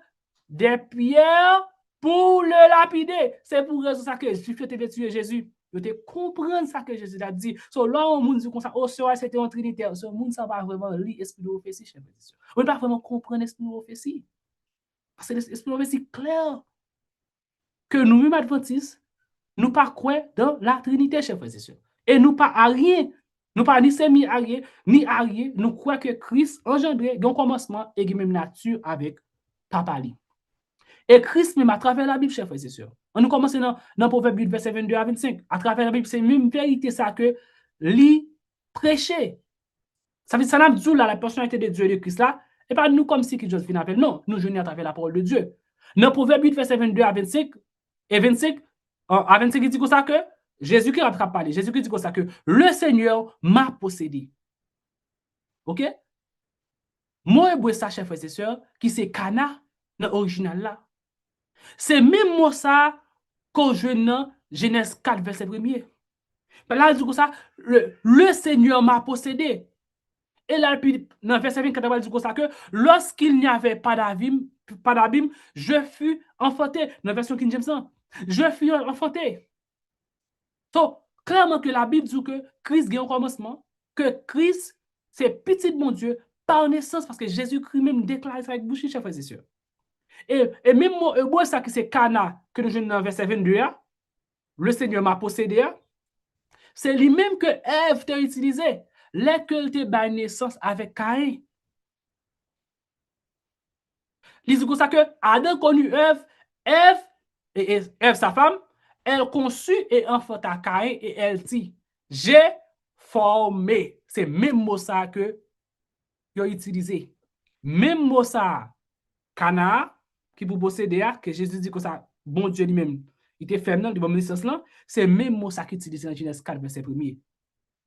des pierres pour le lapider. C'est pour ça que les Juifs étaient tués Jésus. Ils étaient comprendre ça que Jésus a dit. So là, on dit comme ça, oh, c'était un trinitaire. Ce monde, ça va vraiment lire l'esprit de prophétie, chers frères et sœurs. On ne peut pas vraiment comprendre l'esprit de prophétie. Parce que l'esprit de prophétie est clair. Que nous-mêmes adventistes, nous pas croire dans la Trinité, chers frères et sœurs. Et nous pas à rien, nous pas ni semi-arié, ni arié, nous croyons que Christ engendré un commencement et même nature avec papa. Et Christ même à travers la Bible, chers frères et sœurs. On nous commence dans Proverbe 8, verset 22 à 25. À travers la Bible, c'est même vérité ça que lui prêcher. Ça veut dire ça n'a pas la personnalité de Dieu et de Christ là, et pas nous comme si Joséphine appelle. Non, nous venons à travers la parole de Dieu. Dans Proverbe 8, verset 22 à 25, et 25, à 25, il dit comme ça que Jésus-Christ a parlé. Jésus-Christ dit comme ça que le Seigneur m'a possédé. OK? Moi, je ça, chers frères et sœurs, qui c'est Cana, dans l'original là. C'est même moi ça qu'on joue dans Genèse 4, verset 1er. Là, il dit comme ça, le Seigneur m'a possédé. Et là, puis, dans verset 24, il dit comme ça que lorsqu'il n'y avait pas d'abîme, je fus enfanté. Dans la version King James, je fus enfanté. Donc, clairement que la Bible dit que Christ a un commencement, que Christ, c'est petit mon Dieu, par naissance, parce que Jésus-Christ même déclare ça avec bouche, chers frères et sœurs. Et même moi, ça que c'est Cana, que nous jouons dans verset 22, le Seigneur m'a possédé, c'est lui-même que Ève t'a utilisé, lesquels t'a baillé naissance avec Caïn. Il dit comme ça que Adam connu Ève, et Ève sa femme, elle conçut et enfanta Caïn et elle dit, j'ai formé. C'est même mot ça que il a utilisé. Même mot ça, Cana, qui pour posséder, que Jésus dit que ça, bon Dieu lui-même, il était ferme dans le bon naissance là, c'est même mot ça qui est utilisé dans Genèse 4, verset 1er.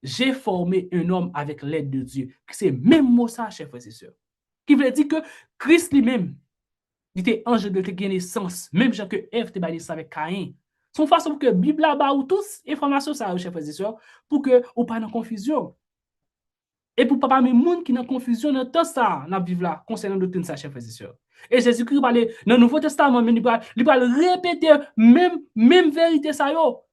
J'ai formé un homme avec l'aide de Dieu. C'est même mot ça, chers frères et sœurs. Qui veut dire que Christ lui-même, Il était ange de te gagner sens, même gens que Ève te bâti ça avec Caïn. Son façon pour que Bible là-bas ou tous information ça, chers frères et sœurs, pour que ou pas dans confusion. Et pour pas même monde qui dans confusion dans tout ça, dans vivre là, concernant doctrine ça, chers frères et sœurs. Et Jésus-Christ parlait dans le Nouveau Testament, mais il va répéter même vérité ça yo.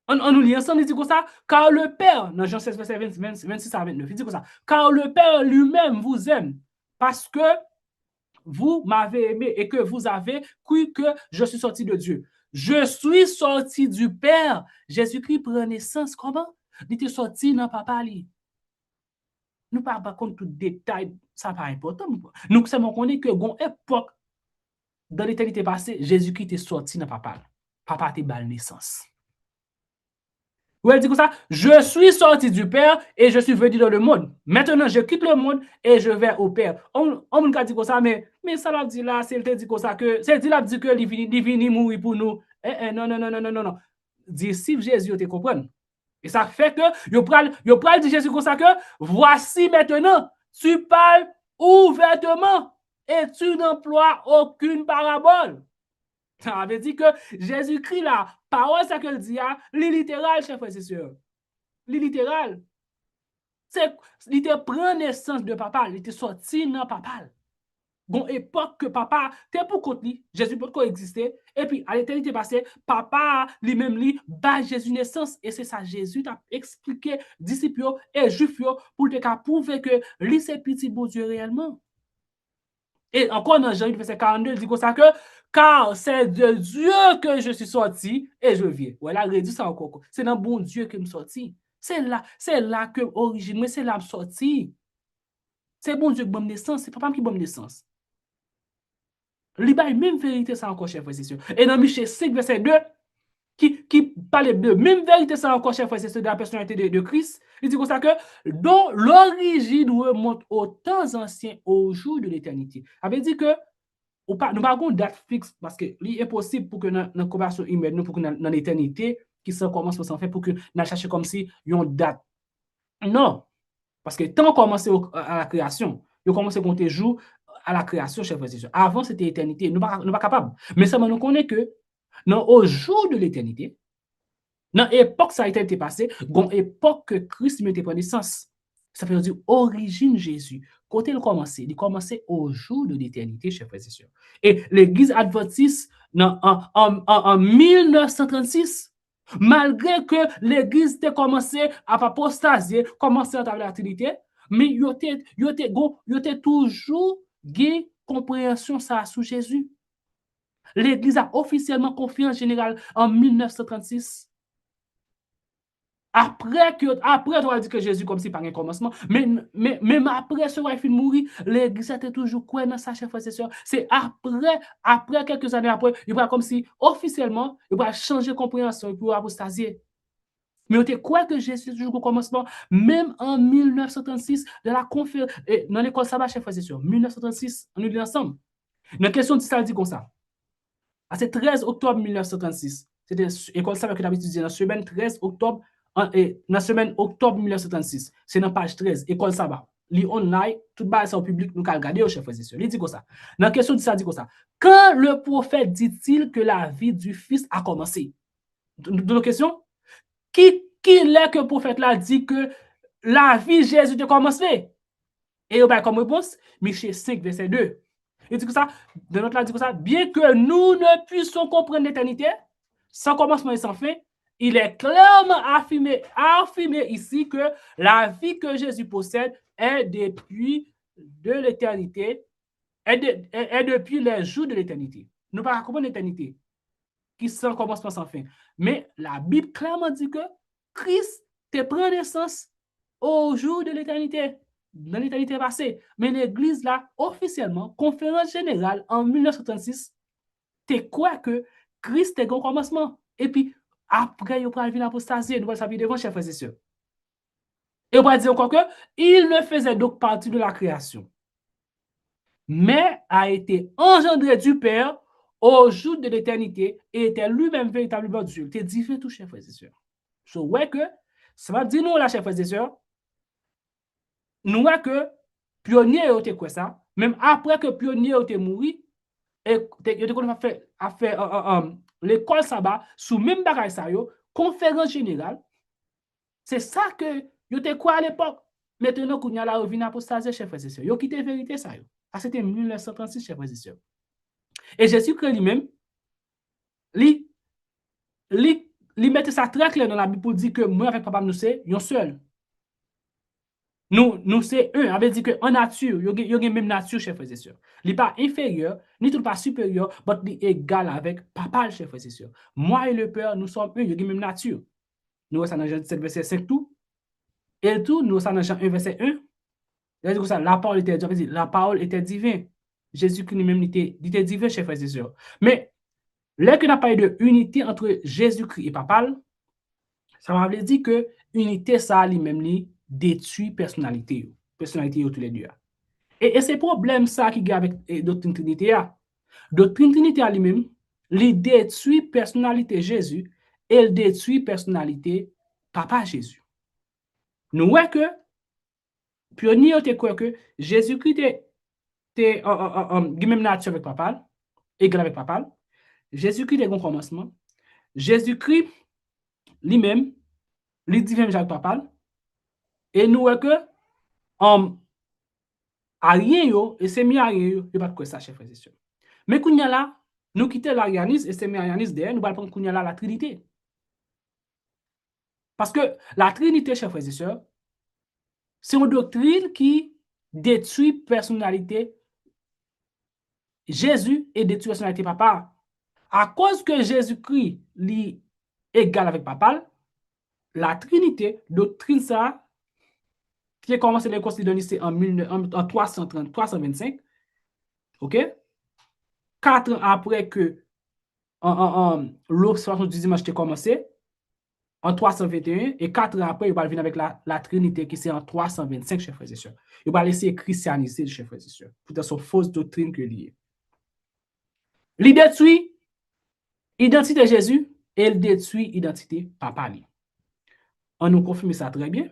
On nous lit ensemble, il dit comme ça, car le Père, dans Jean 16, verset 26 à 29, il dit comme ça, car le Père lui-même vous aime, parce que vous m'avez aimé et que vous avez cru que je suis sorti de Dieu. Je suis sorti du Père. Jésus-Christ prend naissance comment? Il était sorti dans papa li. Nous ne parlons pas contre tout détail, ça n'est pas important. Nous savons qu'on est que gon époque dans l'éternité passée, Jésus-Christ est sorti dans papa. Papa était bal naissance. Où elle dit comme ça, je suis sorti du Père et je suis venu dans le monde. Maintenant, je quitte le monde et je vais au Père. On me dit comme ça, mais ça l'a dit là, c'est le dit comme ça que, c'est l'a dit que il vient mourir pour nous. Non. Disciple Jésus, tu comprends? Et ça fait que, yo pral dit Jésus comme ça que, voici maintenant, tu parles ouvertement et tu n'emploies aucune parabole. Ça veut dire que Jésus-Christ, la parole, ça que dit, li littéral, chers frères et sœurs. Li littéral. Il te prend naissance de papa, il était sorti dans papa. Bon, époque que papa, t'es pour contre lui, Jésus peut exister, et puis à l'éternité passée, papa lui-même lui, bat Jésus naissance, et c'est ça, Jésus t'a expliqué, disciples et juifs, pour te prouver que lui, c'est petit bon Dieu réellement. Et encore dans Jean 8, verset 42, il dit comme ça que, car c'est de Dieu que je suis sorti et je viens. Voilà, réduit ça encore. C'est dans bon Dieu que je suis sorti. C'est là que origine, c'est là que je suis sorti. C'est bon Dieu qui donne naissance, c'est papa qui donne naissance. Il y a même vérité ça encore, chers frères et sœurs. Et dans Michée 5, verset 2, qui parle de même vérité ça encore, chers frères et sœurs, de la personnalité de Christ, il dit comme ça que, dont l'origine remonte aux temps anciens, au jour de l'éternité. Ça veut dire que, nous n'avons pas une date fixe, parce que c'est impossible pour que dans la conversation humaine, pour que dans l'éternité, qui se commence pour s'en faire, pour que nous cherchions comme si il y a une date. Non. Parce que tant qu'on commence à la création, on commence à compter jours à la création, chers frères et sœurs. Avant, c'était l'éternité. Nous ne sommes pas capables. Mais seulement nous connaissons que, au jour de l'éternité, dans l'époque ça a été passé, dans l'époque que Christ mettait pris naissance. Ça veut dire origine Jésus. Quand il commençait au jour de l'éternité, chers frères et sœurs. Et l'église adventiste, en 1936, malgré que l'église a commencé à apostasier, commencé à avoir la Trinité, mais il y a toujours une compréhension ça sous Jésus. L'église a officiellement confié en général en 1936. Après, on a dit que Jésus comme si par un commencement, mais même après ce qu'il mourir, l'église était toujours quoi dans sa chef frère et sœurs. C'est après quelques années après, il va comme si officiellement, il va changer de compréhension pour apostasier. Mais on était quoi que Jésus toujours au commencement, même en 1936, de la conférence, dans l'école Sabbat, chef frère et sœurs, 1936, on est dit ensemble. Dans la question de ça, dit comme ça. C'est 13 octobre 1936. C'était l'école Sabbat que tu avais étudié dans la semaine 13 octobre. Dans la semaine octobre 1936, c'est dans page 13, école Sabbat. Li online, tout bas ça au public, nous allons regarder au chef frère et sœurs. Il dit comme ça. Dans la question de ça, dit comme ça. Quand le prophète dit-il que la vie du Fils a commencé? Dans la question, qui est que le prophète là dit que la vie de Jésus a commencé? Et il y a comme réponse, Michée 5, verset 2. Il dit que ça, de notre là, dit que ça, bien que nous ne puissions comprendre l'éternité, sans commencement et sans fin, il est clairement affirmé ici que la vie que Jésus possède est depuis de l'éternité, est depuis les jours de l'éternité. Nous ne pouvons pas comprendre l'éternité, qui sans commencement sans fin. Mais la Bible clairement dit que Christ te prend naissance au jour de l'éternité, dans l'éternité passée. Mais l'Église, là, officiellement, conférence générale en 1936, te quoi que Christ est au commencement. Et puis, après, il va venir l'apostasie, nous allons savoir devant, chers frères et sœurs. Et on va dire encore que il ne faisait donc partie de la création, mais a été engendré du Père au jour de l'éternité et était lui-même véritablement Dieu. Il était différent, tout, chers frères et sœurs. So, ouais que, ça va dire nous, là, chers frères et sœurs, nous voyons que pionnier était quoi ça? même après que pionnier était mort, et yo te kon a fait l'école sabbat sous même bagay sa yo, conférence générale. C'est ça que yo te quoi à l'époque. Maintenant qu'on y a la revine apostasie, chers frères et sœurs. Yo quitté vérité ça yo. Ça c'était 1936, chers frères et sœurs. Et Jésus-Christ lui-même, li mette ça très clair dans la Bible pour dire que moi avec papa nous c'est yon seul. Nous c'est un, avait dit que en nature, yo gen même nature, chers frères et sœurs. Il n'est pas inférieur, ni tout pas supérieur, mais il est égal avec papa, chers frères et sœurs. Moi et le Père, nous sommes un, yo gen même nature. Nous ça dans Jean 17 verset 5 tout. Et tout, nous ça dans Jean 1 verset 1. Il dit ça, la parole était divine, la parole était divine. Jésus-Christ lui-même était divin, chers frères et sœurs. Mais là qu'on a parlé de unité entre Jésus-Christ et papa, ça m'a dit que unité ça lui-même li détruit personnalité tous les deux. Et c'est problème ça qui a avec doctrine trinité. Doctrine trinité lui-même, li détruit personnalité Jésus et il détruit personnalité papa Jésus. Nous voyons que pionnier te quoi que Jésus-Christ était même nature avec papa, égal avec papa. Jésus-Christ est un commencement. Jésus-Christ lui-même, li divin avec papa. Et nous voyons que à rien yo, et c'est mis à rien yo, pas de quoi ça, chers frères et sœurs. Mais qu'on y a là, nous quittons l'arianisme et c'est mis à arianisme derrière, nous allons prendre qu'on y a là la Trinité. Parce que la Trinité, chers frères et sœurs, c'est une doctrine qui détruit personnalité Jésus et détruit personnalité papa. À cause que Jésus-Christ est égal avec papa, la Trinité, doctrine ça, qui a commencé les concile de Nicée en 330, 325, ok? 4 ans après que l'observation du dimanche a commencé, en 321, et 4 ans après, il va venir avec la Trinité qui c'est en 325, chers frères et sœurs. Il va laisser christianiser, chers frères et sœurs, pour son fausse doctrine que lié. Il détruit identité de Jésus et il détruit identité papa. On nous confirme ça très bien.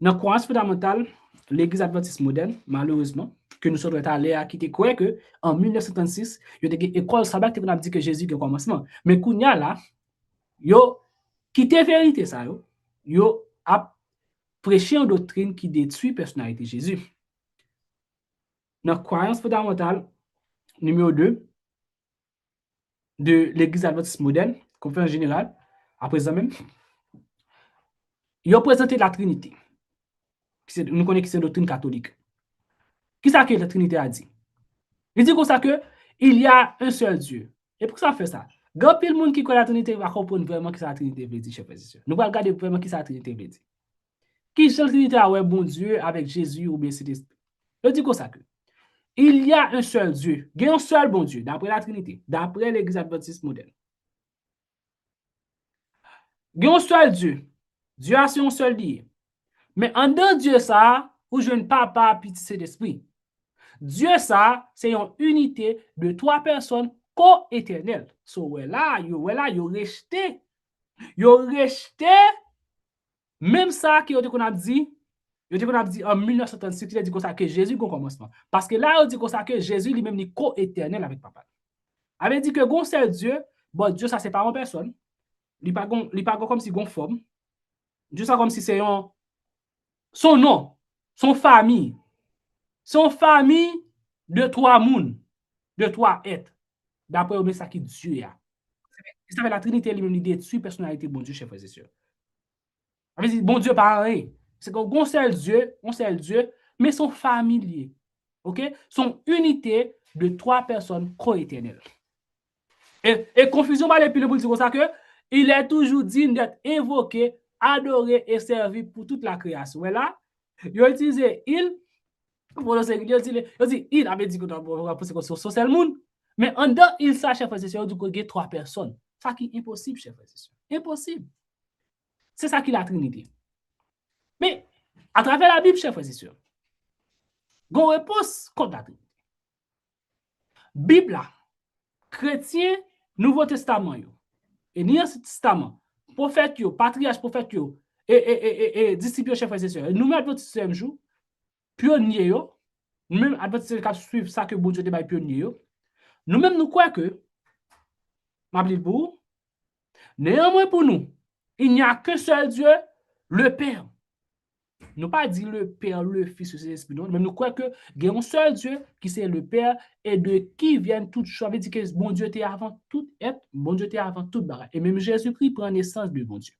Dans la croyance fondamentale, l'Église adventiste moderne, malheureusement, que nous sommes allés à quitter, quoi que en 1936, il y a une école sabbat qui a dit que Jésus est le commencement. Mais Kounia là, yo quitté vérité ça, yo a prêché une doctrine qui détruit la personnalité de Jésus. Dans la croyance fondamentale, numéro 2, de l'Église adventiste moderne, conférence générale, à présent même, il a présenté la Trinité. Nous connaissons que c'est une doctrine catholique. Qui ça que la Trinité a dit? Il dit comme ça que il y a un seul Dieu. Et pour ça fait ça? Grand pile monde qui connaît la Trinité va comprendre vraiment qui ça la Trinité veut dire, chers frères et sœurs. Nous allons regarder vraiment qui ça la Trinité veut dire. Qui seule Trinité a ouais bon Dieu avec Jésus ou bien Saint-Esprit? Il dit comme ça que il y a un seul Dieu, il y a un seul bon Dieu d'après la Trinité, d'après l'Église adventiste moderne. Il y a un seul Dieu. Dieu a son seul lié. Mais en dedans Dieu ça, où je ne parle pas petit Saint-Esprit. Dieu ça, c'est une unité de 3 personnes co-éternelles. So là, yo resté. Même ça qui qu'on a dit en 1936, il a dit comme ça que Jésus est au commencement. Parce que là, il dit comme ça que Jésus lui-même est co-éternel avec papa. Il avait dit que gon c'est Dieu, bon Dieu ça c'est pas une personne. Il pas comme si gon forme. Dieu ça comme si c'est son nom, son famille. Son famille de 3 mouns, de 3 êtres. D'après ça qui Dieu a. Ça fait la Trinité lui-même détruit personnalité bon Dieu, chers frères et sœurs. Ça veut dire bon Dieu pareil. C'est qu'on seul Dieu, mais son familier. OK? Son unité de 3 personnes co-éternelles. Et confusion va les piles pour dire comme ça que il est toujours digne d'être invoqué, adoré et servi pour toute la création. Et là, il a utilisé il il avait dit que c'est son seul monde. Mais en dedans, il sait, chef frère et sœur, qu'il y a 3 personnes. Ça qui est impossible, chef frère et sœur. Impossible. C'est ça qui est la Trinité. Mais à travers la Bible, chef frère et sœur, il y a une réponse contre la Trinité. Bible là, chrétien, Nouveau Testament, et Ancien Testament, prophète, patriarche, prophète, et disciple, chef frère et sœur, nous mettons ce même jour, pionnier, nous-mêmes, adventistes qui suivent ça que bon Dieu te bail pionnier, nous-mêmes, nous croyons que, m'appelle pour, néanmoins pour nous, il n'y a qu'un seul Dieu, le Père. Nous pas dit le Père, le Fils et l'Esprit, non, mais nous croyons que il y a un seul Dieu qui c'est le Père et de qui viennent toutes choses. Ça veut dire que bon Dieu était avant tout être, bon Dieu était avant toute bagaille. Et même Jésus-Christ prend naissance de bon Dieu.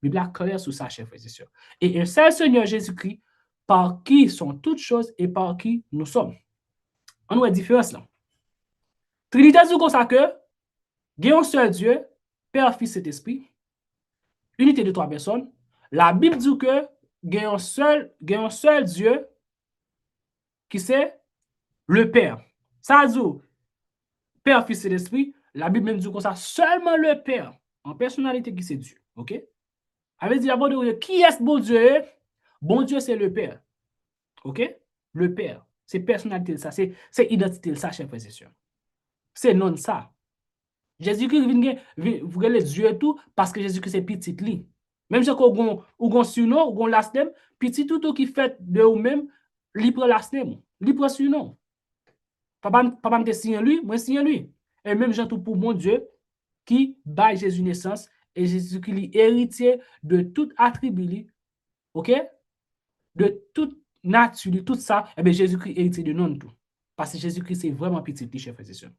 La Bible est claire sur ça, chers frères et sœurs. Et un seul Seigneur Jésus-Christ, par qui sont toutes choses et par qui nous sommes. On voit la différence là. Trinité dit comme ça que il y a un seul Dieu, Père, Fils et Esprit, unité de trois personnes. La Bible dit que il y a un seul Dieu qui c'est le Père. Ça dit Père, Fils et Esprit. La Bible même dit comme ça, seulement le Père, en personnalité qui c'est Dieu. OK? Avec dit avant de dire qui est bon Dieu? Bon Dieu, c'est le Père. OK? Le Père. C'est personnalité de ça. C'est identité de ça, chers frères et sœurs. C'est non ça. Jésus-Christ vient les Dieu et tout parce que Jésus-Christ c'est petit li. Même si ou gon surnom, ou gon last name, petit tout qui fait de ou même, li prend last name, li prend surnom. Papa me signe lui, moi signe lui. Et même Jean tout pour mon Dieu qui baille Jésus naissance et Jésus-Christ est héritier de tout attribut, OK? De toute nature, tout ça, et bien Jésus-Christ est héritier de non tout. Parce que Jésus-Christ c'est vraiment petit, chers frères et sœurs.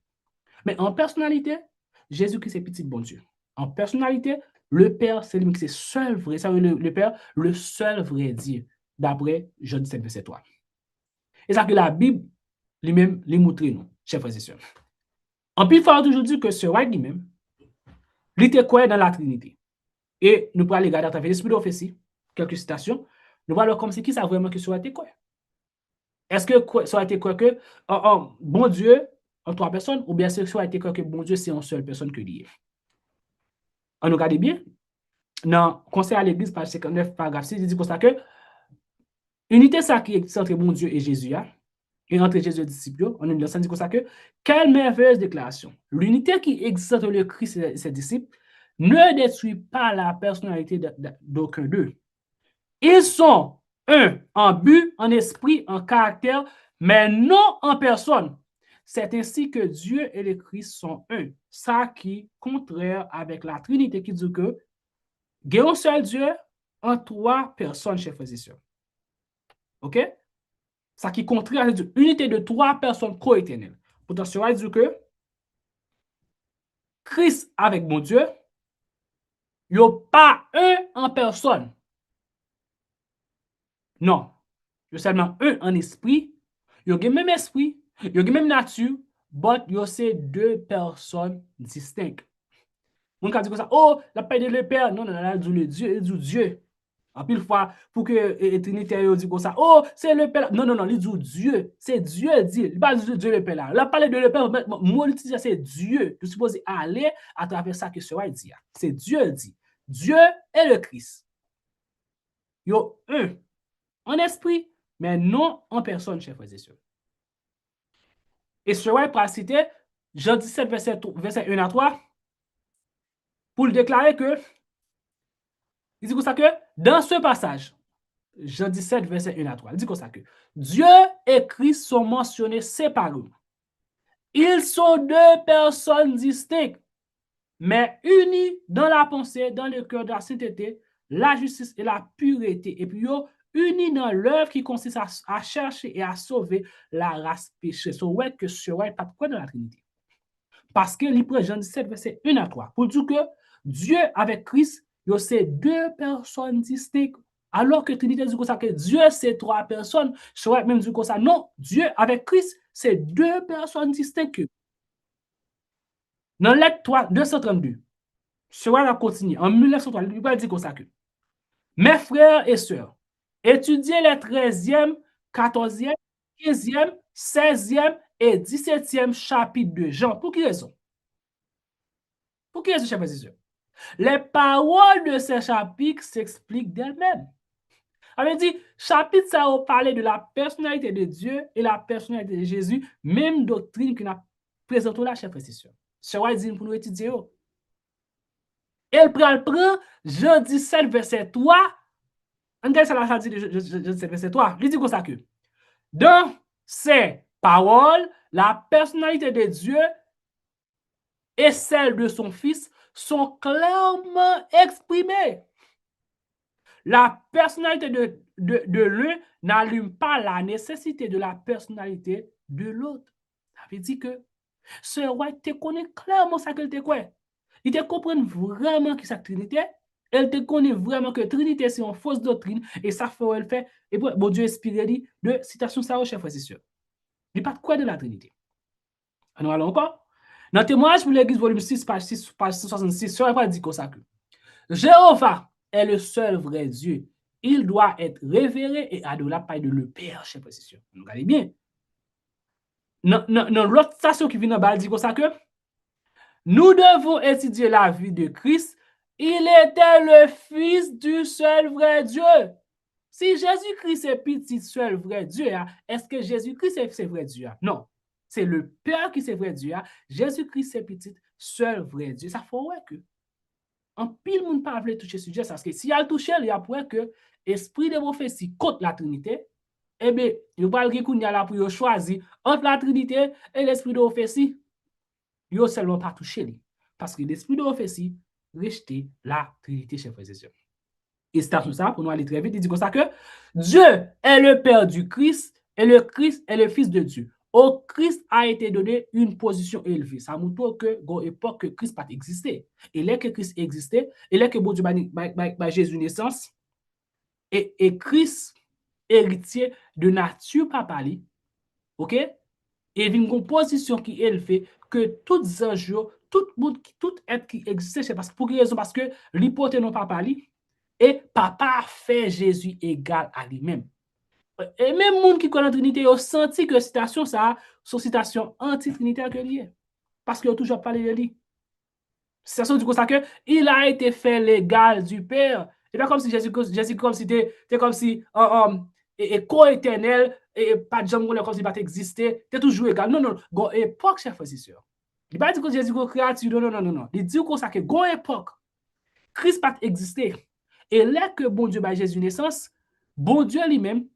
Mais en personnalité, Jésus-Christ c'est petit bon Dieu. En personnalité, le Père, c'est lui qui c'est seul vrai. Ça veut dire le Père, le seul vrai Dieu, d'après Jean 17, verset 3. Et ça que la Bible lui-même lui montre nous, chers frères et sœurs. En plus, il faut toujours dire que ce White lui-même, il était quoi dans la Trinité. Et nous pourrons aller regarder à travers l'esprit de prophétie, quelques citations, nous voyons comme c'est qui ça vraiment que ce été quoi. Est-ce que ça a été quoi que bon Dieu en trois personnes, ou bien ça a été quoi que bon Dieu c'est en seule personne que lié. On regarde bien, dans Conseil à l'Église, page 59, paragraphe 6, il dit pour ça que unité ça qui existe entre bon Dieu et Jésus, et entre Jésus et les disciples, on dit comme ça que quelle merveilleuse déclaration. L'unité qui existe entre le Christ et ses disciples ne détruit pas la personnalité d'aucun d'eux. Ils sont un en but, en esprit, en caractère, mais non en personne. C'est ainsi que Dieu et le Christ sont un. Ça qui est contraire avec la Trinité qui dit que il y a un seul Dieu en trois personnes, chers frères et sœurs. OK? Ça qui est contraire à l'unité de trois personnes co-éternelles. Pourtant, cela dit que Christ avec mon Dieu, il n'y a pas un en personne. Non. Il y a seulement un en esprit. Il y a le même esprit, il y a la même nature, mais il y a ces deux personnes distinctes. On peut dire comme ça, oh, la paix de le Père. Non, non, non, le Dieu, du Dieu. En pile fois, pour que Trinité dit comme ça, oh, c'est le Père. Non, non, non, il dit Dieu. C'est Dieu dit. Il pas Dieu le Père là. Là, parler de le Père, moi, l'utilise, c'est Dieu. Tu supposes aller à travers ça que ce va dire. C'est Dieu dit. Dieu est le Christ. Il y a un en esprit, mais non en personne, chers frères et sœurs. Et ce va être cité Jean 17, verset 1 à 3, pour le déclarer que, il dit comme ça que, dans ce passage, Jean 17, verset 1 à 3, il dit comme ça que, Dieu et Christ sont mentionnés séparément. Ils sont deux personnes distinctes, mais unies dans la pensée, dans le cœur de la sainteté, la justice et la pureté. Et puis, unis dans l'œuvre qui consiste à chercher et à sauver la race péchée. So, ouais, que ce ouais, pas quoi dans la Trinité. Parce que l'Hébreu Jean 17, verset 1 à 3, pour dire que Dieu avec Christ, c'est deux personnes distinctes. Alors que Trinité dit comme ça, que Dieu c'est trois personnes, ce ouais, même dit comme ça, non, Dieu avec Christ, c'est deux personnes distinctes. Dans lettre 232, ce ouais, la continue, en 1903, il dit comme ça que, mes frères et sœurs, étudiez les 13e, 14e, 15e, 16e et 17e chapitres de Jean. Pour qui raison? Pour qui raison, chers frères et sœurs? Les paroles de ces chapitres s'expliquent d'elles-mêmes. On a dit, chapitre ça va parler de la personnalité de Dieu et la personnalité de Jésus, même doctrine qu'on a présentée là, chers frères et sœurs. Ce va dire pour nous étudier. Et elle prend Jean 17, verset 3. On regarde ça la dit de Jean 17, verset 3. Il dit comme ça que, dans Ces paroles, la personnalité de Dieu et celle de son Fils sont clairement exprimées. La personnalité de l'un n'allume pas la nécessité de la personnalité de l'autre. Ça veut dire que Sœur White te connaît clairement ça qu'elle te quoi. Il te comprend vraiment qui c'est la Trinité. Elle te connaît vraiment que Trinité c'est une fausse doctrine et ça fait elle fait. Et puis, bon Dieu inspiré dit de citation ça au chef frère et sœur. Il n'y a pas de quoi de la Trinité. Nous allons encore. Dans Témoignage pour l'Église, volume 6, page 6, page 66, Sœur White dit comme ça que Jéhovah est le seul vrai Dieu. Il doit être révéré et adoré par le Père, chef frère et sœur. Vous regardez bien. Dans l'autre station qui vient dans bas, dit comme ça que nous devons étudier la vie de Christ. Il était le Fils du seul vrai Dieu. Si Jésus-Christ est petit seul vrai Dieu, est-ce que Jésus-Christ est vrai Dieu? Non. C'est le Père qui est vrai Dieu. Jésus-Christ est petit seul vrai Dieu. Ça faut ouais que en pile monde pas veut toucher sujet parce que si elle touche, il y a pour que esprit de prophétie contre la Trinité, eh bien, il va le là pour choisir entre la Trinité et l'esprit de prophétie. Il ne seulement pas touché parce que l'esprit de prophétie rejeté la Trinité, chers frères et sœurs. Et c'est sur ça, pour nous aller très vite, il dit comme ça que Dieu est le Père du Christ et le Christ est le Fils de Dieu. Au Christ a été donné une position élevée. Ça montre que dans l'époque que Christ n'a pas existé. Et là que Christ existait, et là que bon Dieu a Jésus naissance, et Christ, héritier de nature papali, ok? Et il y a une position qui est élevée que tous les anges, tout être qui existe, c'est parce, pour quelle raison? Parce que l'hypothèse non papali, et papa fait Jésus égal à lui-même. Et même les gens qui connaissent la Trinité ont senti que citation ça, son citation anti-trinitaire que lié. Parce qu'ils ont toujours parlé de lui. Citation du coup ça que il a été fait l'égal du Père. Et pas comme si Jésus comme si t'es comme si et co-éternel et pas de jamais comme si il va exister, t'es toujours égal. Non non, gon époque chef frère et sœur. Il pas dit que Jésus est créature non. Il dit comme ça que gon époque Christ pas existé. Et là que bon Dieu a Jésus naissance, bon Dieu lui-même,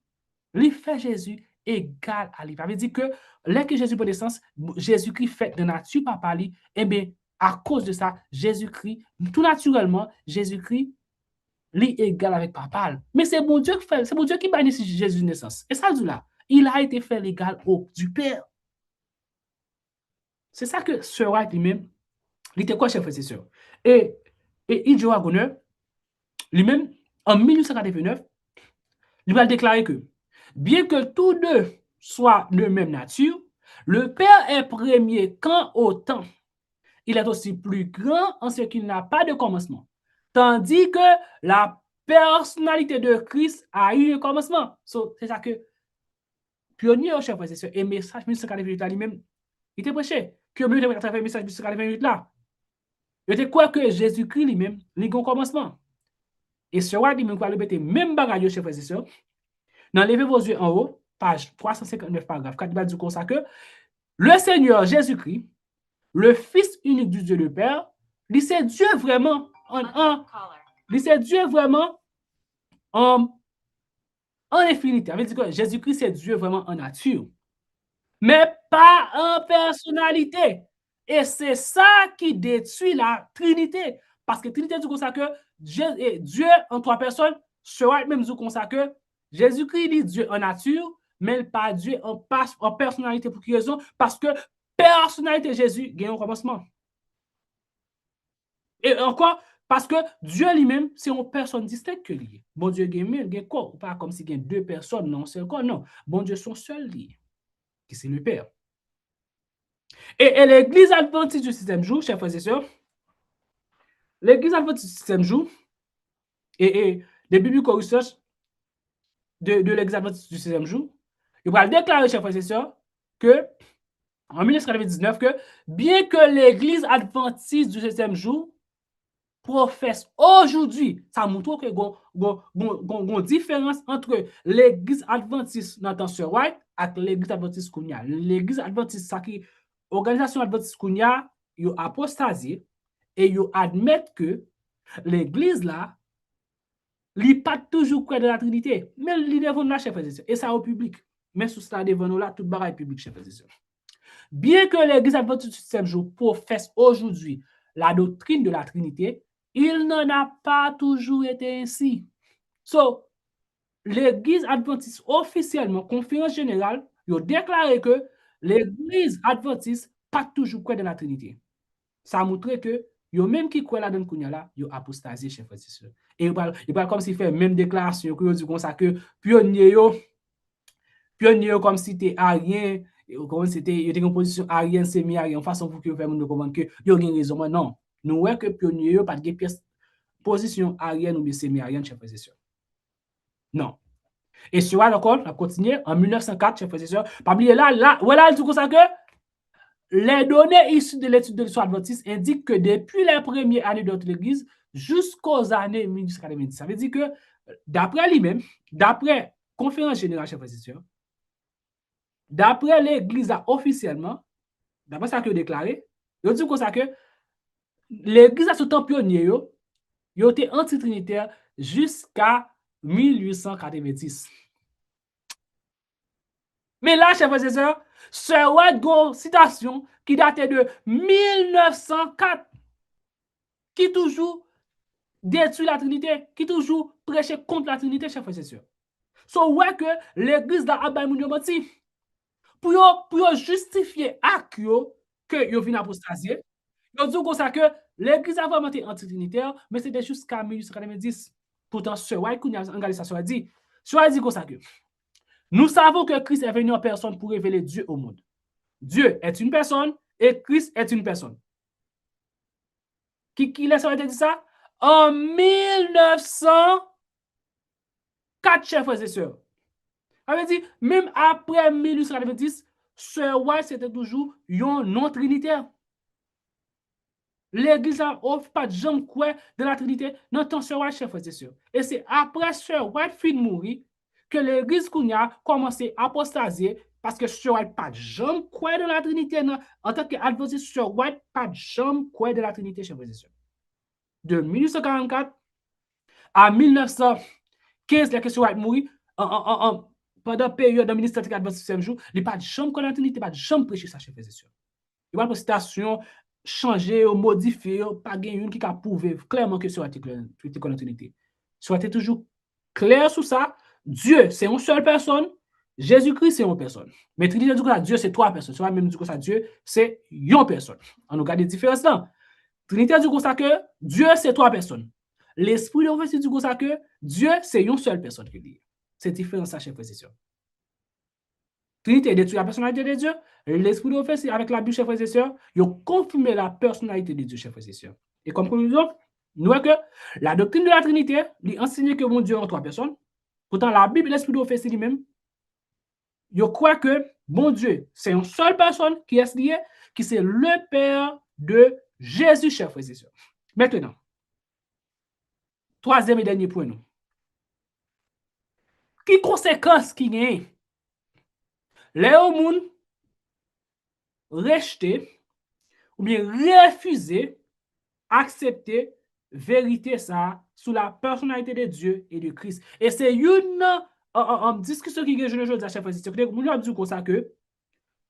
lui fait Jésus égal à lui. Ça veut dire que là que Jésus prend naissance, Jésus-Christ fait de nature papa lui, et bien, à cause de ça, Jésus-Christ, tout naturellement, Jésus-Christ, lui égal avec papa. Mais c'est bon Dieu qui fait, c'est bon Dieu qui bénit Jésus naissance. Et ça dit là, il a été fait l'égal au du Père. C'est ça que Sœur White lui-même, il était quoi, chef frère et sœur? Et Ijo Wagoner, lui-même, en 1889, il va déclarer que, bien que tous deux soient de même nature, le Père est premier quand au temps. Il est aussi plus grand en ce qu'il n'a pas de commencement. Tandis que la personnalité de Christ a eu un commencement. C'est ça que pionnier au chef frère et sœur, et message 1848 là lui-même, il était prêché. Que mieux de faire message 1848 là. Il était quoi que Jésus-Christ lui-même, il a un commencement. Et ce roi dit, même quoi répéter même bagage chef frère et sœur. Dans levez vos yeux en haut, page 359 paragraphe 4, il va dire comme ça que le Seigneur Jésus-Christ, le Fils unique du Dieu le Père, lui c'est Dieu vraiment c'est Dieu vraiment en infinité. Ça veut dire que Jésus-Christ c'est Dieu vraiment en nature, mais pas en personnalité. Et c'est ça qui détruit la Trinité. Parce que Trinité dit comme ça que Dieu en trois personnes sera même dit comme ça que Jésus-Christ dit Dieu en nature, mais pas Dieu en personnalité. Pour quelle raison? Parce que personnalité Jésus gagne au commencement. Et encore, parce que Dieu lui-même, c'est une personne distincte que lui. Bon Dieu gagne corps, pas comme si il y a deux personnes dans un seul corps. Non, bon Dieu son seul lié, qui c'est le Père. Et l'Église adventiste du sixième jour, chers frères et sœurs, l'Église adventiste du sixième jour, et les biblical research de l'Église adventiste du sixième jour, il va déclarer, chers frères et sœurs, que en 1999, que bien que l'Église adventiste du sixième jour professe aujourd'hui, ça montre que une différence entre l'Église adventiste dans le temps Sœur White et l'Église adventiste Kounia. L'Église adventiste, ça qui organisation adventiste Kounia, ils apostasé et ils admettent que l'Église là, il pas toujours croire dans la Trinité, mais il devant la chef et ça au public. mais sous cela devant nous là, tout bagaille public, chers frères et sœurs. Bien que l'Église adventiste du septième jour professe aujourd'hui la doctrine de la Trinité, il n'en a pas toujours été ainsi. So, l'Église adventiste officiellement, conférence générale, il a déclaré que l'Église adventiste pas toujours croit dans la Trinité. Ça montre que yo même qui croit là-dedans kounya là, yo apostasé, chers frères et sœurs. Et il parle comme s'il fait même déclaration que yo dit comme ça que pionnier yo comme si t'es arien, comme si t'es une position arien semi-arien, façon pour que faire nous comprendre que yo gen raison. Mais non, nous voyons que pionnier yo pas de pièce position arien ou bien semi-arien, chers frères et sœurs. Non. Et sur encore, on a continué en 1904, chers frères et sœurs. Pas oublier là, voilà, il dit comme ça que les données issues de l'étude de l'histoire adventiste indiquent que depuis les premières années de l'Église jusqu'aux années 1890, ça veut dire que d'après lui-même, d'après conférence générale, chers frères et sœurs, d'après l'Église officiellement, d'après ça qu'il a déclaré, il dit comme ça que l'Église a sous temps pionnier, il a été anti-trinitaire jusqu'à 1890. Mais là, chers frères et sœurs, Sir White une citation qui datait de 1904, qui toujours détruit la Trinité, qui toujours prêchait contre la Trinité, chers frères et sœurs. So, ouais que l'Église da abay moun yo menti. Pour yo justifier ak yo que yo vin apostasier, yo dit comme ça que l'Église a vraiment été anti-trinitaire, mais c'était jusqu'à 1890. Pourtant, Sir White kounya engagé ça soit dit comme ça que nous savons que Christ est venu en personne pour révéler Dieu au monde. Dieu est une personne et Christ est une personne. Qui laisse dit ça? En 1904, chers frères et sœurs. Ça veut dire, même après 1890, Sir White c'était toujours un non-trinitaire. L'Église n'a pas de jambe quoi de la Trinité dans le temps Sir White, chers frères et sœurs. Et c'est après Sir White fin de mourir que l'Église a commencé à apostasier parce que Sir White pas de jambe quoi de la Trinité. Non. En tant qu'adventiste, Sir White pas de jambe quoi de la Trinité, chers frères et sœurs. De 1844 à 1915, la question White mourir pendant la période de ministère de 26e jour, il n'y a pas de jambe quoi de la Trinité, pas de jambe prêcher ça, chers frères et sœurs. Il n'y a pas de citation changer ou modifier, pas une qui a prouvé clairement que soit la Trinité. Soit toujours clair sur ça. Dieu, c'est une seule personne. Jésus-Christ, c'est une personne. Mais Trinité dit que Dieu, c'est trois personnes. Soit même dit que ça, Dieu, c'est une personne. On nous regarde les différences là. Trinité dit que ça que Dieu, c'est trois personnes. L'Esprit de Dieu dit que ça que Dieu, c'est une seule personne qui dit. C'est différent ça, chers frères et sœurs. Trinité détruit la personnalité de Dieu. L'Esprit de Dieu, avec la Bible, chers frères et sœurs, il a confirmé la personnalité de Dieu, chers frères et sœurs. Et comme conclusion, nous voyons que la doctrine de la Trinité lui enseigne que mon Dieu est en trois personnes. Pourtant, la Bible, l'Esprit de Dieu, c'est lui-même. Il croit que mon Dieu, c'est une seule personne qui est liée, qui c'est le Père de Jésus, chers frères et sœurs. Maintenant, troisième et dernier point, nous. Quelles conséquences qui y a? Les hommes rejeter ou bien refuser accepter vérité ça sous la personnalité de Dieu et de Christ. Et c'est une discussion qui est jeune à chaque fois. C'est que nous avons dit comme ça que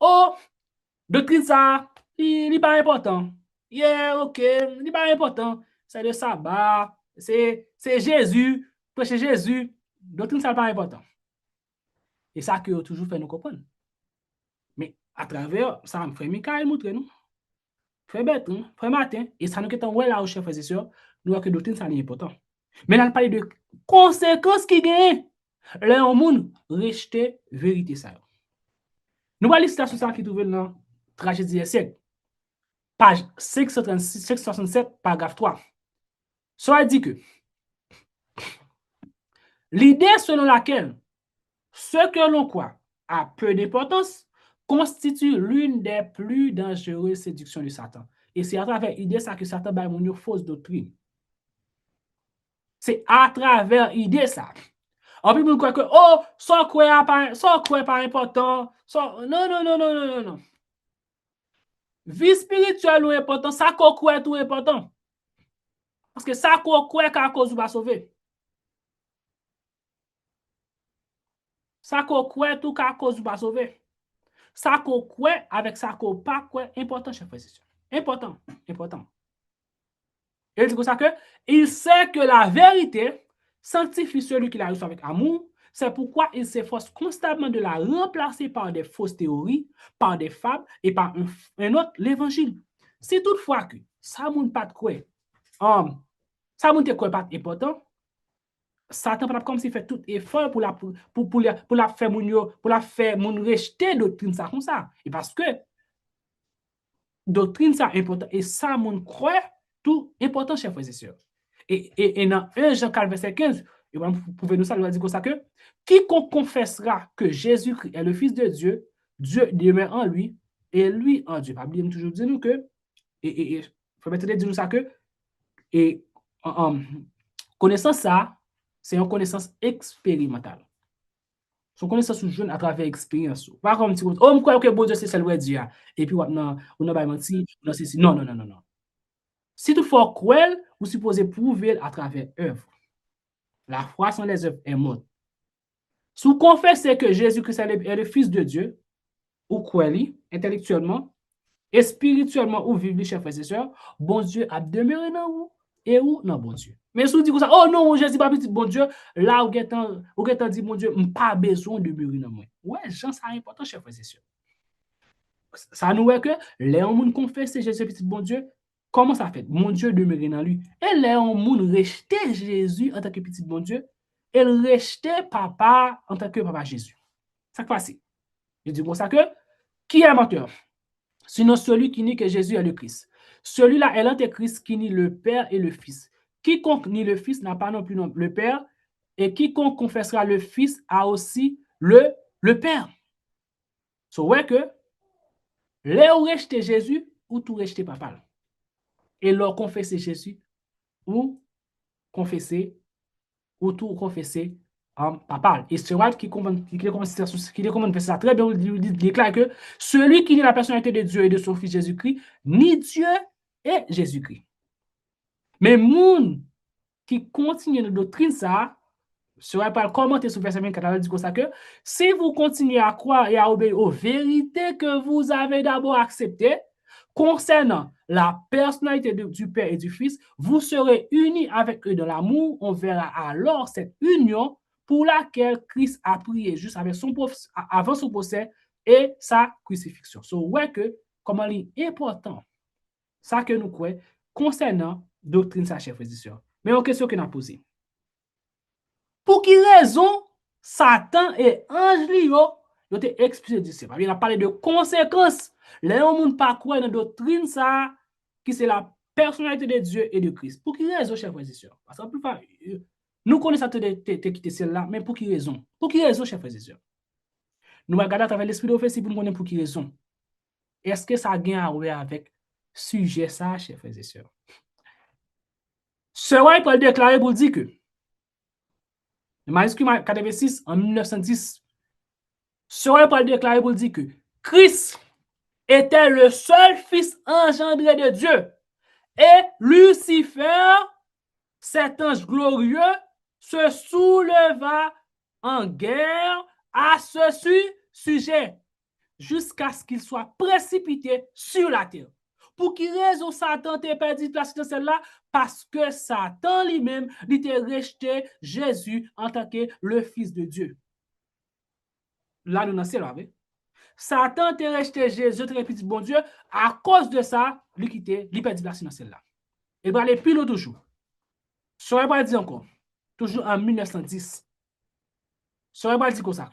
oh doctrine ça il n'est pas important. Yeah, OK, il n'est pas important. C'est le sabbat, c'est Jésus, prêcher Jésus. Doctrine ça n'est pas important. Et ça que toujours fait nous comprendre. Mais à travers ça, frère Michael montre nous. Frère Bertrand, frère Martin, et ça nous est en là, chers frères et sœurs, nous avons que doctrine ça n'est important. Mais nous parlons de conséquences qui gagnent. Les hommes rejeter vérité ça. Nous allons lister ça qui trouve dans Tragédie des siècles. Page 536, 567, paragraphe 3. Ça dit que l'idée selon laquelle ce que l'on croit a peu d'importance constitue l'une des plus dangereuses séductions de Satan. Et c'est à travers l'idée ça que Satan va une fausse doctrine. C'est à travers l'idée ça. En plus, on croit que, oh, sans quoi pas important. Non. Vie spirituelle ou important, ça quoi est tout important. Parce que ça quoi qu'à cause va sauver. Ça qu'on croit tout cas cause ou pas sauvé. Ça qu'on croit avec ça qu'on pas croit important chef frère. Important, important. Et il dit comme ça que il sait que la vérité sanctifie celui qui la reçoit avec amour. C'est pourquoi il s'efforce constamment de la remplacer par des fausses théories, par des fables et par un autre, l'évangile. Si toutefois que ça moun pas de quoi, ça moun te quoi pas important, Satan pas comme s'il fait tout effort pour la faire moun rejeter doctrine ça comme ça. Et parce que doctrine ça important et ça moun croit tout important chers frères et sœurs. Et dans 1 Jean 4 verset 15, et vous pouvez nous ça nous dire comme ça que quiconque confessera que Jésus-Christ est le fils de Dieu, Dieu demeure en lui et lui en Dieu. Pas oublier toujours dire nous que et faut mettre dire nous ça que et connaissance ça c'est une connaissance expérimentale. Son connaissance ou jeune à travers expérience. Pas comme si on croit que bon Dieu c'est celle Dieu et puis on a pas menti, non non non non non. Si toutefois croire, vous supposez prouver à travers œuvre. La foi sans les œuvres est morte. Si vous confessez que Jésus-Christ est le Fils de Dieu, ou croyez intellectuellement et spirituellement ou vivez, chers frères et sœurs, bon Dieu a demeuré dans vous et où dans bon Dieu. Mais si vous dites ça, oh non, Jésus pas petit bon Dieu, là où vous dit bon Dieu, pas besoin de demeurer dans moi. Ouais, Jean, c'est important, chers frères et sœurs. Ça nous est que les gens confessent Jésus petit bon Dieu. Comment ça fait? Mon Dieu demeurait dans lui. Et les gens rejeté Jésus en tant que petit bon Dieu. Et rejeté papa en tant que papa Jésus. Ça qui passe. Je dis comme ça que, qui est menteur? Sinon celui qui nie que Jésus est le Christ. Celui-là est l'antéchrist qui nie le Père et le Fils. Quiconque nie le Fils n'a pas non plus le Père. Et quiconque confessera le Fils a aussi le Père. So ouais que, les ont rejeté Jésus ou tout rejeté papa. Et leur confesser Jésus ou confesser ou tout confesser papa. Et c'est vrai qui commence ça très bien, il déclare que celui qui nie la personnalité de Dieu et de son Fils Jésus-Christ, ni Dieu et Jésus-Christ. Mais moun qui continue de doctrine ça, serait pas commenter sur verset 24, il dit comme ça que si vous continuez à croire et à obéir aux vérités que vous avez d'abord acceptées, concernant la personnalité du Père et du Fils, vous serez unis avec eux dans l'amour. On verra alors cette union pour laquelle Christ a prié juste avec avant son procès et sa crucifixion. So, ouais que, comment il est important, ça que nous croyons concernant doctrine, sa chers frères et sœurs. Mais une question que nous avons posée. Pour quelle raison Satan et ange Lio ont été expulsés du ciel? Il a parlé de conséquences. Les gens ne pas croire dans la doctrine ça, qui c'est la personnalité de Dieu et de Christ. Pour quelle raison, chers frères et sœurs? Parce que nous connaissons quitter celle-là, mais pour quelle raison? Pour quelle raison, chers frères et sœurs? Nous regardons à travers l'esprit d'offensive pour nous connaître pour quelle raison. Est-ce que ça a rien à voir avec sujet ça, chers frères et sœurs? Ce roi peut le déclarer pour dire que Maïscu 86 en 1910, ce roi peut le déclarer pour dire que Christ était le seul fils engendré de Dieu. Et Lucifer, cet ange glorieux, se souleva en guerre à ce sujet, jusqu'à ce qu'il soit précipité sur la terre. Pour qui raison Satan t'a perdu place dans celle-là? Parce que Satan lui-même, il t'a rejeté Jésus en tant que le Fils de Dieu. Là, nous n'en sommes pas. Satan t'a rejeté Jésus, très petit bon Dieu, à cause de ça, lui quitté, lui perdu place dans celle-là. Et bien, les pilotes toujours. Je ne saurais pas dire encore. Toujours en 1910. Je ne saurais pas dire comme ça.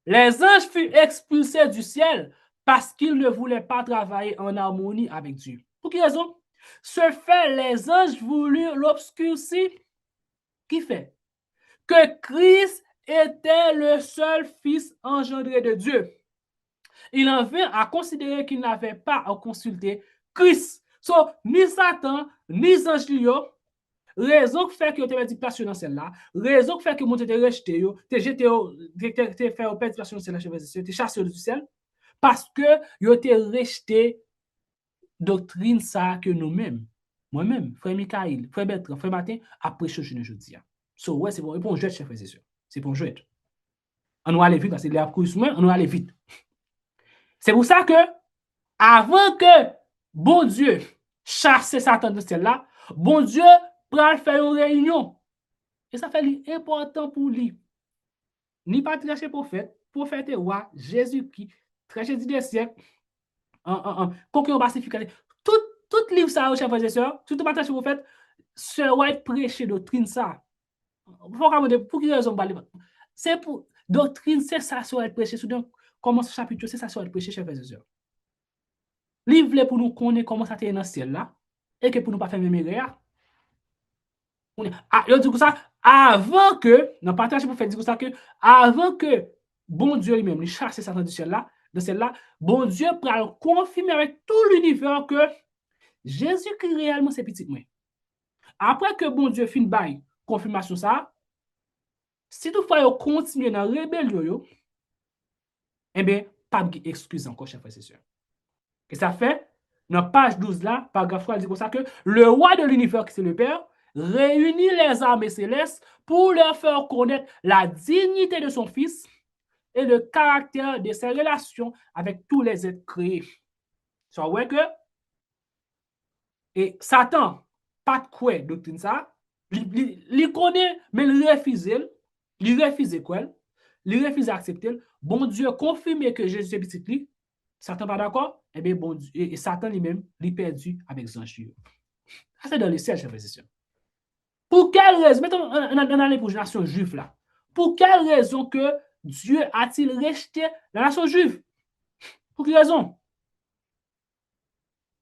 Les anges furent expulsés du ciel parce qu'ils ne voulaient pas travailler en harmonie avec Dieu. Pour quelle raison? Ce fait, les anges voulurent l'obscurcir. Qui fait? Que Christ était le seul fils engendré de Dieu. Il en vint à considérer qu'il n'avait pas à consulter Christ. So, ni Satan, ni ange Lio, raison qui fait que tu as dit place dans celle-là, raison qui fait que mon te rejeté, tu jeté, tu fait au père place dans celle-là, tu chassé du ciel, parce que yo te rejeté doctrine ça que nous-mêmes, moi-même, frère Michael, frère Bertrand, frère Martin, après prêché aujourd'hui. So, ouais, c'est bon, jeu, chef frère, c'est bon, jeu. On va aller vite, parce que les courir sur moi, on va aller vite. C'est pour ça que, avant que bon Dieu chasse Satan de celle-là, bon Dieu prend faire une réunion. Et ça fait important pour lui. Ni pas tracher prophète et roi, Jésus-Christ, tracher des siècles, conquérant pacificateur. Tout livre ça, chers frères et sœurs, tout pas tracher prophète, ce roi prêcher doctrine ça. Pour quelle raison parler? C'est pour doctrine, c'est ça soit prêché. Donc, comment ce chapitre, c'est ça soit prêché, chers frères et sœurs. Livre pour nous connaître comment ça t'est dans le ciel là, et que pour nous pas faire même erreur. Ah, dit ça, avant que, dans partage pour faire dire ça que, avant que bon Dieu lui-même lui chasse Satan du ciel là, de celle-là, bon Dieu pour confirmer avec tout l'univers que Jésus-Christ réellement c'est petit moi. Après que bon Dieu fin bail confirmation ça, si toutefois vous continuez dans la rébellion, eh bien, pas d'excuse encore, chers frères et sœurs. Et ça fait, dans page 12 là, paragraphe 3, dit comme ça que le roi de l'univers, qui c'est le Père, réunit les armées célestes pour leur faire connaître la dignité de son Fils et le caractère de ses relations avec tous les êtres créés. Ça veut dire que et Satan, pas de quoi doctrine ça, il connaît, mais il refuse quoi, il refuse d'accepter. Bon Dieu confirme que Jésus est petit lui. Satan pas d'accord, eh bien bon Dieu, et Satan lui-même, il perdu avec les anges. Ça c'est dans les ciels, chers frères et sœurs. Pour quelle raison, mettons on allait pour la nation juive là. Pour quelle raison que Dieu a-t-il rejeté la nation juive? Pour quelle raison?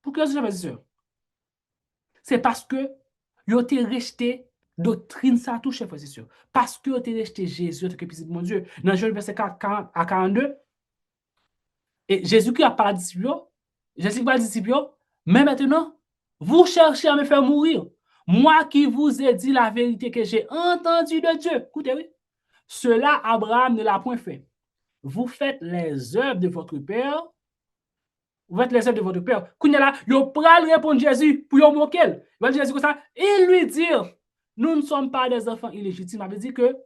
Pour quelle raison, chers frères et sœurs? C'est parce que ils ont rejeté doctrine ça tout, chers frères et sœurs. Parce que ils ont rejeté Jésus, que petit mon Dieu. Dans Jean verset 40 à 42, et Jésus-Christ a parlé à disciples, Jésus parle à disciples, mais maintenant, vous cherchez à me faire mourir. Moi qui vous ai dit la vérité que j'ai entendue de Dieu. Écoutez, oui. Cela, Abraham ne l'a point fait. Vous faites les œuvres de votre Père. Vous faites les œuvres de votre Père. Quand là, vous prenez répondre Jésus pour vous moquer. Il va dire Jésus comme ça. Et lui dire, nous ne sommes pas des enfants illégitimes. Ça veut dire que,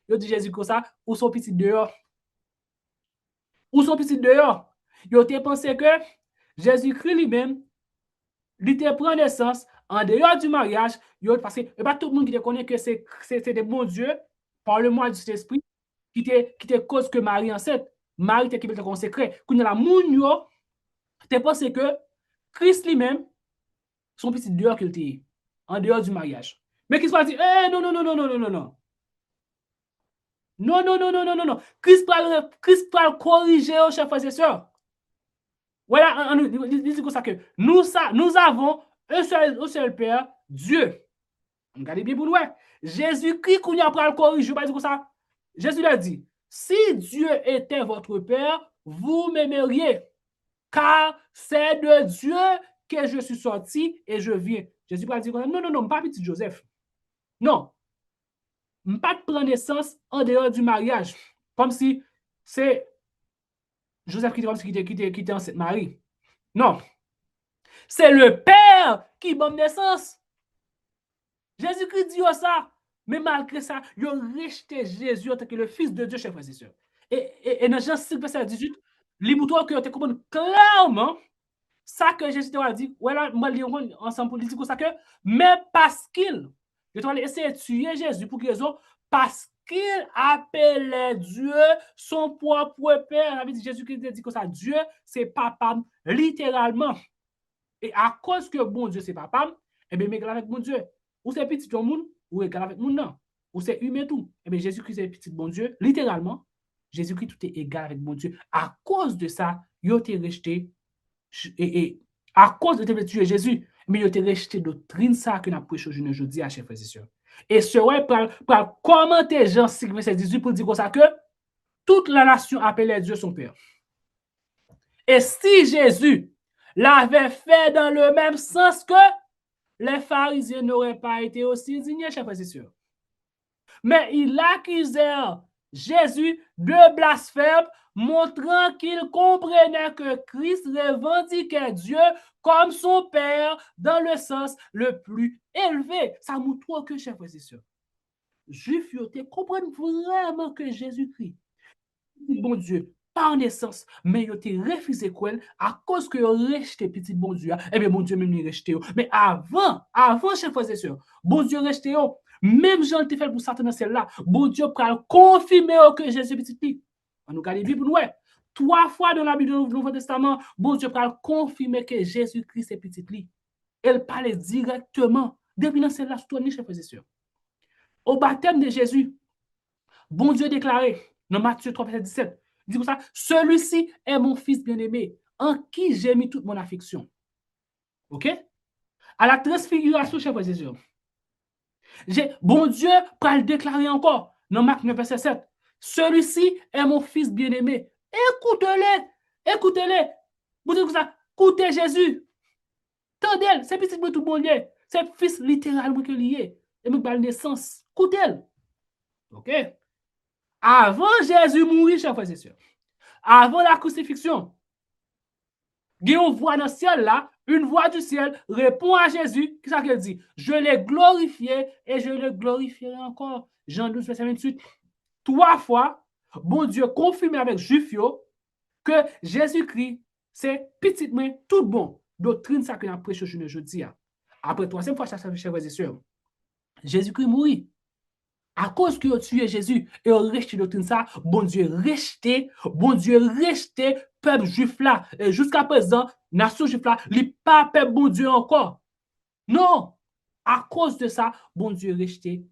il dit Jésus comme ça, ou son petit dehors. Ou son petit dehors. Il a pensé que Jésus-Christ lui-même, il te prend naissance en dehors du mariage, parce que pas tout le monde qui te connaît que c'est des bons dieux, par le moyen du Saint-Esprit, qui te cause que Marie enceinte. Marie te qui te consacrer. Quand la moun yo, te pensé que Christ lui-même, son petit dehors qu'il était, en dehors du mariage. Mais qui se dit, non, non, non, non, non, non, non, non. Non, non, non, non, non, non, non. Christ parle corriger, chers frères et sœurs. Voilà, il dit comme ça que nous avons un seul Père, Dieu. Regardez bien pour nous. Jésus-Christ, qu'on y a pris le corriger, pas dire comme ça. Jésus l'a dit, si Dieu était votre Père, vous m'aimeriez, car c'est de Dieu que je suis sorti et je viens. Jésus va dire, non, non, non, pas petit Joseph. Non. Pas de prendre naissance en dehors du mariage. Comme si c'est Joseph qui était enceinte Marie. Non. C'est le Père qui donne naissance. Jésus-Christ dit ça. Mais malgré ça, il a rejeté Jésus en tant que le Fils de Dieu, chers frères et sœurs. Et dans Jean 6, verset 18, l'imoutoire que tu comprends clairement ça que Jésus a dit. Voilà, moi, ensemble pour dire ça que, mais parce qu'il, je dois essayer de tuer Jésus pour quelle raison? Parce qu'il appelait Dieu son propre Père. Jésus-Christ dit que ça, Dieu, c'est papa, littéralement. Et à cause que bon Dieu, c'est papa, eh bien, égal avec bon Dieu. Ou c'est petit ton monde, ou égal avec mon nom. Ou c'est humain tout. Eh bien, Jésus-Christ, c'est petit bon Dieu. Littéralement, Jésus-Christ, tout est égal avec bon Dieu. À cause de ça, il a été rejeté. Et à cause de te tuer Jésus, mais il a été rejeté doctrine ça que nous avons prêché aujourd'hui à chers frères et sœurs. Et ce ouais, par commenter Jean 5, verset 18 pour dire comme ça que toute la nation appelait Dieu son Père. Et si Jésus l'avait fait dans le même sens que les pharisiens n'auraient pas été aussi indignés, chers frères et sœurs. Mais ils accusèrent Jésus de blasphème, montrant qu'il comprenait que Christ revendiquait Dieu comme son Père dans le sens le plus élevé. Ça montre que, chers frères et sœurs, Juifs comprennent vraiment que Jésus-Christ, bon Dieu par naissance, mais ils ont refusé quoi à cause que ils ont rejeté petit bon Dieu. Eh bien, bon Dieu même les rejeté. Mais avant, chers frères et sœurs, bon Dieu rejeté. Même Jean te fait pour Satan dans celle-là, bon Dieu pour confirmer que Jésus petit lui. On nous regarde la Bible, ouais. 3 fois dans la Bible du Nouveau Testament, bon Dieu pour confirmer que Jésus-Christ est petit lui. Elle parlait directement. Depuis dans celle-là, tournez, chers frères et sœurs. Au baptême de Jésus, bon Dieu déclaré dans Matthieu 3, verset 17, il dit comme ça, celui-ci est mon fils bien-aimé, en qui j'ai mis toute mon affection. OK? À la transfiguration, chers frères et sœurs, bon Dieu peut le déclarer encore dans Marc 9, verset 7. Celui-ci est mon fils bien-aimé. Écoutez-le. Écoutez-le. Vous dites comme ça, écoutez Jésus. Tendez, c'est petit tout bon lié. C'est fils littéralement que lié. Et nous parlons de naissance. Écoutez-le. OK? Avant Jésus mourir, chers frères et sœurs, avant la crucifixion, il y a une voix dans le ciel là, une voix du ciel répond à Jésus. Qu'est-ce qu'elle dit? Je l'ai glorifié et je le glorifierai encore. Jean 12, verset 28. 3 fois, bon Dieu confirme avec Jufio que Jésus-Christ, c'est petit mais tout bon. Doctrine ça que nous prêché aujourd'hui. Après 3e fois, chers frères et sœurs, Jésus-Christ mourit. À cause que tu es Jésus et on rejeté doctrine ça, bon Dieu rejeté peuple juif là. Et jusqu'à présent, nation juif là, il pas peuple bon Dieu encore. Non, à cause de ça, bon Dieu rejeté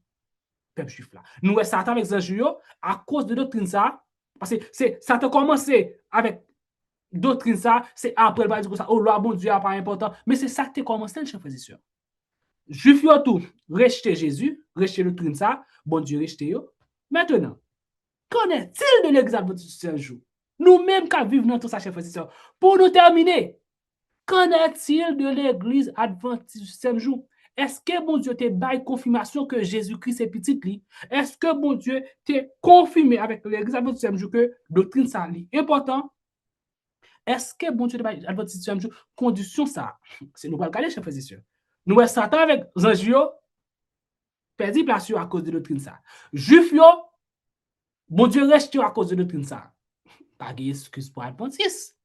peuple juif là. Nous Satan avec Zanjou à cause de doctrine ça, parce que ça a commencé avec doctrine ça, c'est après le dire comme ça, oh loi bon Dieu a pas important, mais c'est ça qui a commencé, chers frères et sœurs. Juif yo tout rejeté Jésus, rejeté le doctrine ça, bon Dieu rejeté yo. Maintenant, qu'en est-il de l'église adventiste du jour? Nous-mêmes qui vivons dans tout ça, chers frères et sœurs. Pour nous terminer, qu'en est-il de l'église adventiste du jour? Est-ce que bon Dieu te baille confirmation que Jésus-Christ est petit li? Est-ce que bon Dieu te confirmé avec l'église adventiste du jour que doctrine ça li important? Est-ce que bon Dieu te baille adventiste du jour condition ça? C'est nous pas le caler, chers frères et sœurs. Nous Satan avec Zanjio perdu place à cause de doctrine ça. Juif yo, bon Dieu reste à cause de doctrine ça. Pas d'excuse pour Adventiste.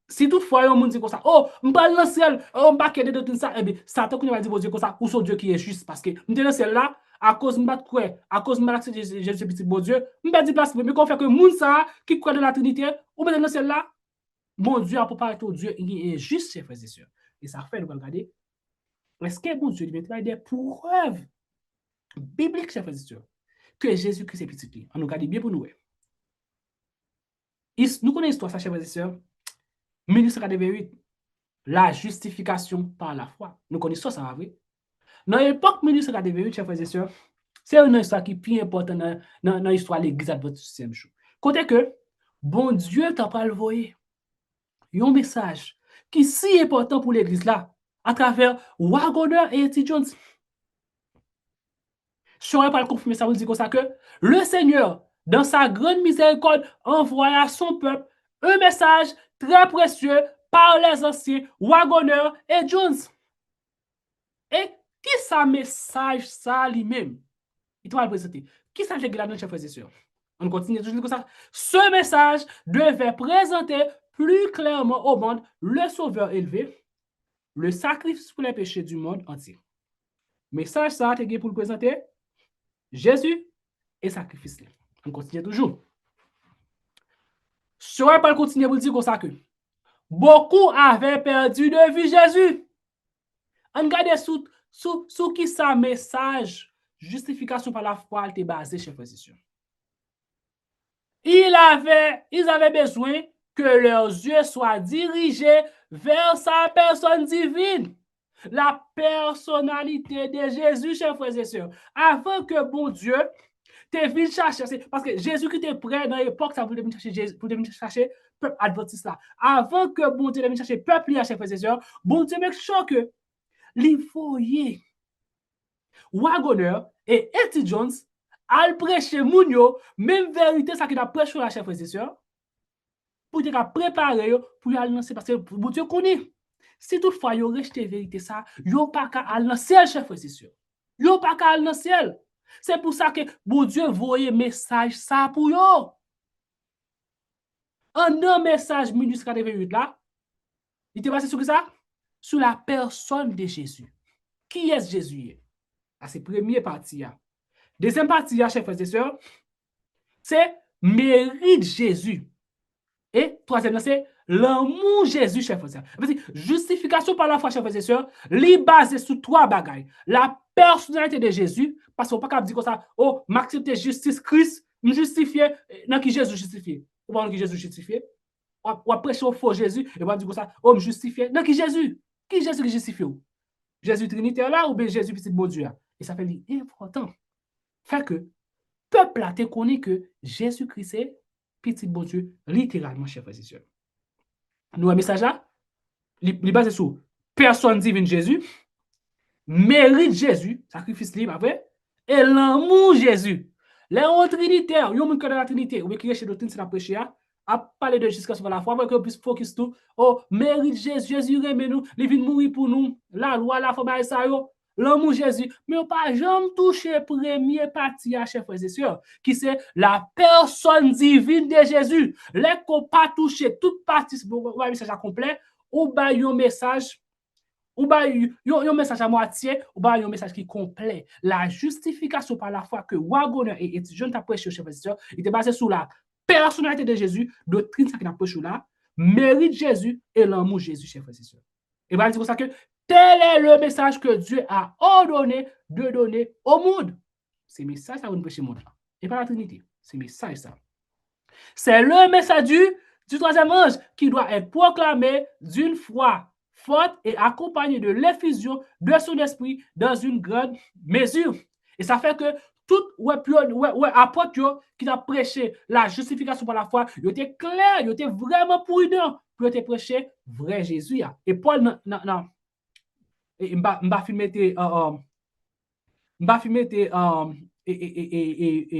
Si toutefois on dit comme ça, oh, m'pa dans ciel, oh, m'pa de doctrine ça, eh bien, Satan va dire bon Dieu comme ça, ou son Dieu qui est juste parce que m'te dans ciel là, à cause m'pa croire, à cause m'pa accepter Jésus petit bon Dieu, m'pa dit place mais qu'on fait que moun ça qui croit dans la Trinité, ou dans ciel là, bon Dieu a préparé tout Dieu, il est juste, chers frères et sœurs. Et ça fait nous regarder. Est-ce que bon Dieu lui met des preuves bibliques, chers frères et sœurs, que Jésus-Christ est petit? On nous regarde bien pour nous. Nous connaissons l'histoire, chers frères et sœurs. 1888, la justification par la foi. Nous connaissons ça, ça vrai. Dans l'époque 1888, chers frères et sœurs, c'est une histoire qui est plus importante dans l'histoire de l'Église adventiste du 6e jour. Côté que, bon Dieu t'a pas envoyé un message qui est si important pour l'Église là, à travers Wagoner et E.T. Jones. Je ne pas le confirmer ça, vous dire comme ça que le Seigneur, dans sa grande miséricorde, envoya à son peuple un message très précieux par les anciens Wagoner et Jones. Et qui ça message ça lui-même? Il doit le présenter. Qui ça l'église là, chers frères et sœurs? On continue toujours comme ça. Ce message devait présenter plus clairement au monde le Sauveur élevé, le sacrifice pour les péchés du monde entier. Message ça, t'es pour le présenter Jésus et sacrifice. On continue toujours. Je ne vais pas continuer pour dire comme ça que beaucoup avaient perdu de vue Jésus. On regarde sous qui ça message, justification par la foi, était basé, chers frères et sœurs. Ils avaient besoin que leurs yeux soient dirigés vers sa personne divine. La personnalité de Jésus, chers frères et sœurs. Avant que bon Dieu te vienne chercher, parce que Jésus qui était prêt dans l'époque, ça voulait venir chercher peuple adventiste là. Avant que bon Dieu vienne chercher peuple, chers frères et sœurs, bon Dieu make sure que les foyers Wagoner et E.T. Jones al prêcher Mounio, même vérité ça qu'il a prêché là, chers frères et sœurs, pour te préparer pour y aller lancer parce que bon Dieu connaît. Si toutefois yo rejeté vérité ça, yo pas qu'à aller dans ciel, chers frères et sœurs. Yo pas qu'à aller dans ciel. C'est pour ça que bon Dieu voyait message ça pour yo. Un message 1888 là, il était basé sur ça? Sur la personne de Jésus. Qui est Jésus? C'est la première partie. Deuxième partie, chers frères et sœurs, c'est mérite Jésus. Et troisième, c'est l'amour Jésus, chers frères et sœurs. Justification par la foi, chers frères et sœurs, li basé sur trois bagailles. La personnalité de Jésus, parce qu'on ne peut pas dire comme ça, oh, m'accepter justice Christ, me justifier, non, qui Jésus justifié. Ou pas qui Jésus justifié? Ou prêcher au faux Jésus, et on va dire comme ça, oh, me justifier. Non, qui Jésus? Qui Jésus qui justifie? Jésus Trinitaire là, ou bien Jésus petit bon Dieu? Et ça fait important. Fait que, peuple a te connaît que Jésus-Christ est petit bon Dieu, littéralement, chers frères et sœurs. Nous, un message là, il basé sur personne divine Jésus, mérite Jésus, sacrifice libre après, et l'amour Jésus. Les trinitaires, yon moun de la Trinité, ou qui chez doctrine, c'est la prêcher, a parlé de jusqu'à ce la foi, pour qu'on puisse focus tout, oh, mérite Jésus, Jésus remet nous, il vient mourir pour nous, la loi, la foi, ça yo, l'amour Jésus, mais on pas jamais touché première partie à chers frères et sœurs, qui c'est la personne divine de Jésus. Les qu'on pas touché toute partie, pour un message complet, ou ba yon message, ou ba yon message à moitié, ou ba yon message qui est complet. La justification par la foi que Wagoner et étudiant t'a prêché, chers frères et sœurs, il était basé sur la personnalité de Jésus, doctrine ça qui n'a prêché là, mérite Jésus et l'amour Jésus, chers frères et sœurs. Et bien, c'est pour ça que tel est le message que Dieu a ordonné de donner au monde. C'est le message ça va nous prêcher au monde. Et pas la Trinité. C'est le message ça. C'est le message du troisième ange qui doit être proclamé d'une foi forte et accompagné de l'effusion de son esprit dans une grande mesure. Et ça fait que tout apôtre qui a prêché la justification par la foi, il était clair, il était vraiment prudent pour te prêcher vrai Jésus. Et Paul, non, il m'a filmé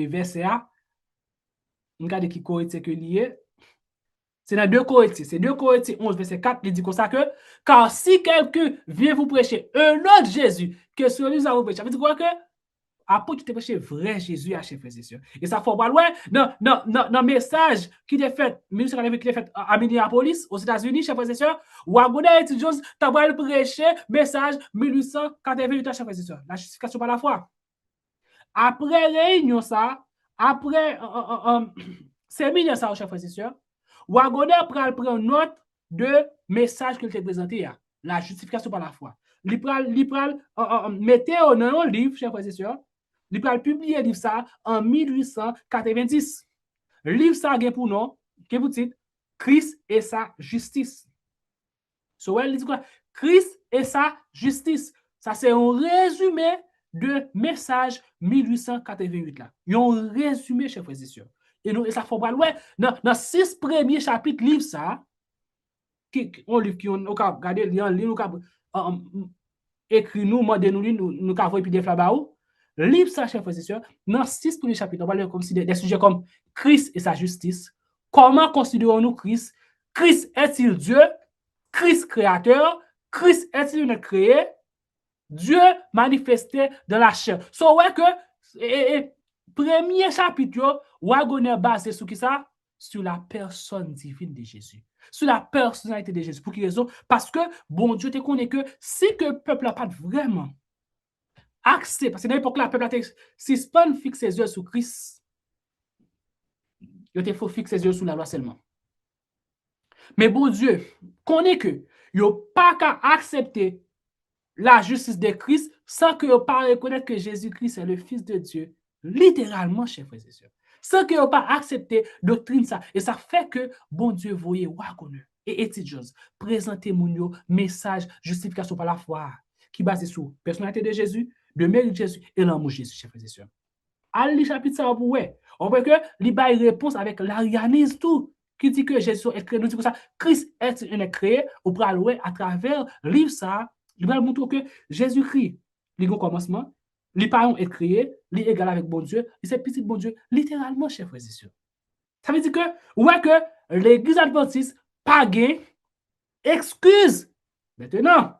verset A, regardez qui Corinthiens que lié. C'est dans 2 Corinthiens. C'est 2 Corinthiens 11, verset 4, il dit comme ça que, car si quelqu'un vient vous prêcher un autre Jésus que celui-là vous prêchez, ça veut dire quoi que, après tu te prêches vrai Jésus à chers frères et sœurs. Et ça faut pas loin, non, message qui est fait, qui est fait à Minneapolis, aux États-Unis, chers frères et sœurs, ou à Goudé et Jones, tu vas le prêcher, message 1888, chers frères et sœurs. La justification par la foi. Après réunion ça, après séminaire ça, chers frères et sœurs, Wagoner prend note de message qu'il t'a présenté, la justification par la foi. Il mettait dans un livre, chers frères et sœurs, il publier livre ça en 1890. Livre ça a pour nom, que vous dites, Christ et sa justice. So, elle dit quoi? Christ et sa justice. Ça, c'est un résumé de message 1888 là. Un résumé, chers frères et sœurs. Et ça faut pas loin. Dans 6 premiers chapitres livre ça, on livre qui on a regardé nous écrit nous modé nous avons puis des flabaou. Livre ça, chers frères et sœurs, dans 6 premiers chapitres, on va comme si des sujets comme Christ et sa justice. Comment considérons-nous Christ? Christ est-il Dieu? Christ créateur? Christ est-il un créé? Dieu manifesté dans la chair. So ouais que premier chapitre, Wagoner basé sur qui ça? Sur la personne divine de Jésus. Sur la personnalité de Jésus. Pour quelle raison? Parce que bon Dieu te connaît que si que le peuple n'a pas vraiment accès, parce que dans l'époque là, le peuple a si pas fixer ses yeux sur Christ, il faut fixer ses yeux sur la loi seulement. Mais bon Dieu connaît que il n'a pas qu'à accepter la justice de Christ sans que vous pas reconnaître que Jésus-Christ est le Fils de Dieu. Littéralement, chers frères et sœurs. Sans que vous pas accepter doctrine ça. Et ça fait que bon Dieu voyait Wagoner et étudiants présenter mon message justification par la foi qui base sur personnalité de Jésus, de mérite de Jésus et l'amour de Jésus, chers frères et sœurs. Allez chapitre ça vous ouais. On voit que il a une réponse avec l'arianisme tout qui dit que Jésus est créé. Nous dit comme ça, Christ est un créé au bras à travers livre ça. Il va montrer que Jésus-Christ, il a un commencement, les parents est créé, il est égal avec bon Dieu, il c'est petit bon Dieu, littéralement, chers frères et sœurs. Ça veut dire que, ouais, que l'église adventiste, pas gain, excuse. Maintenant,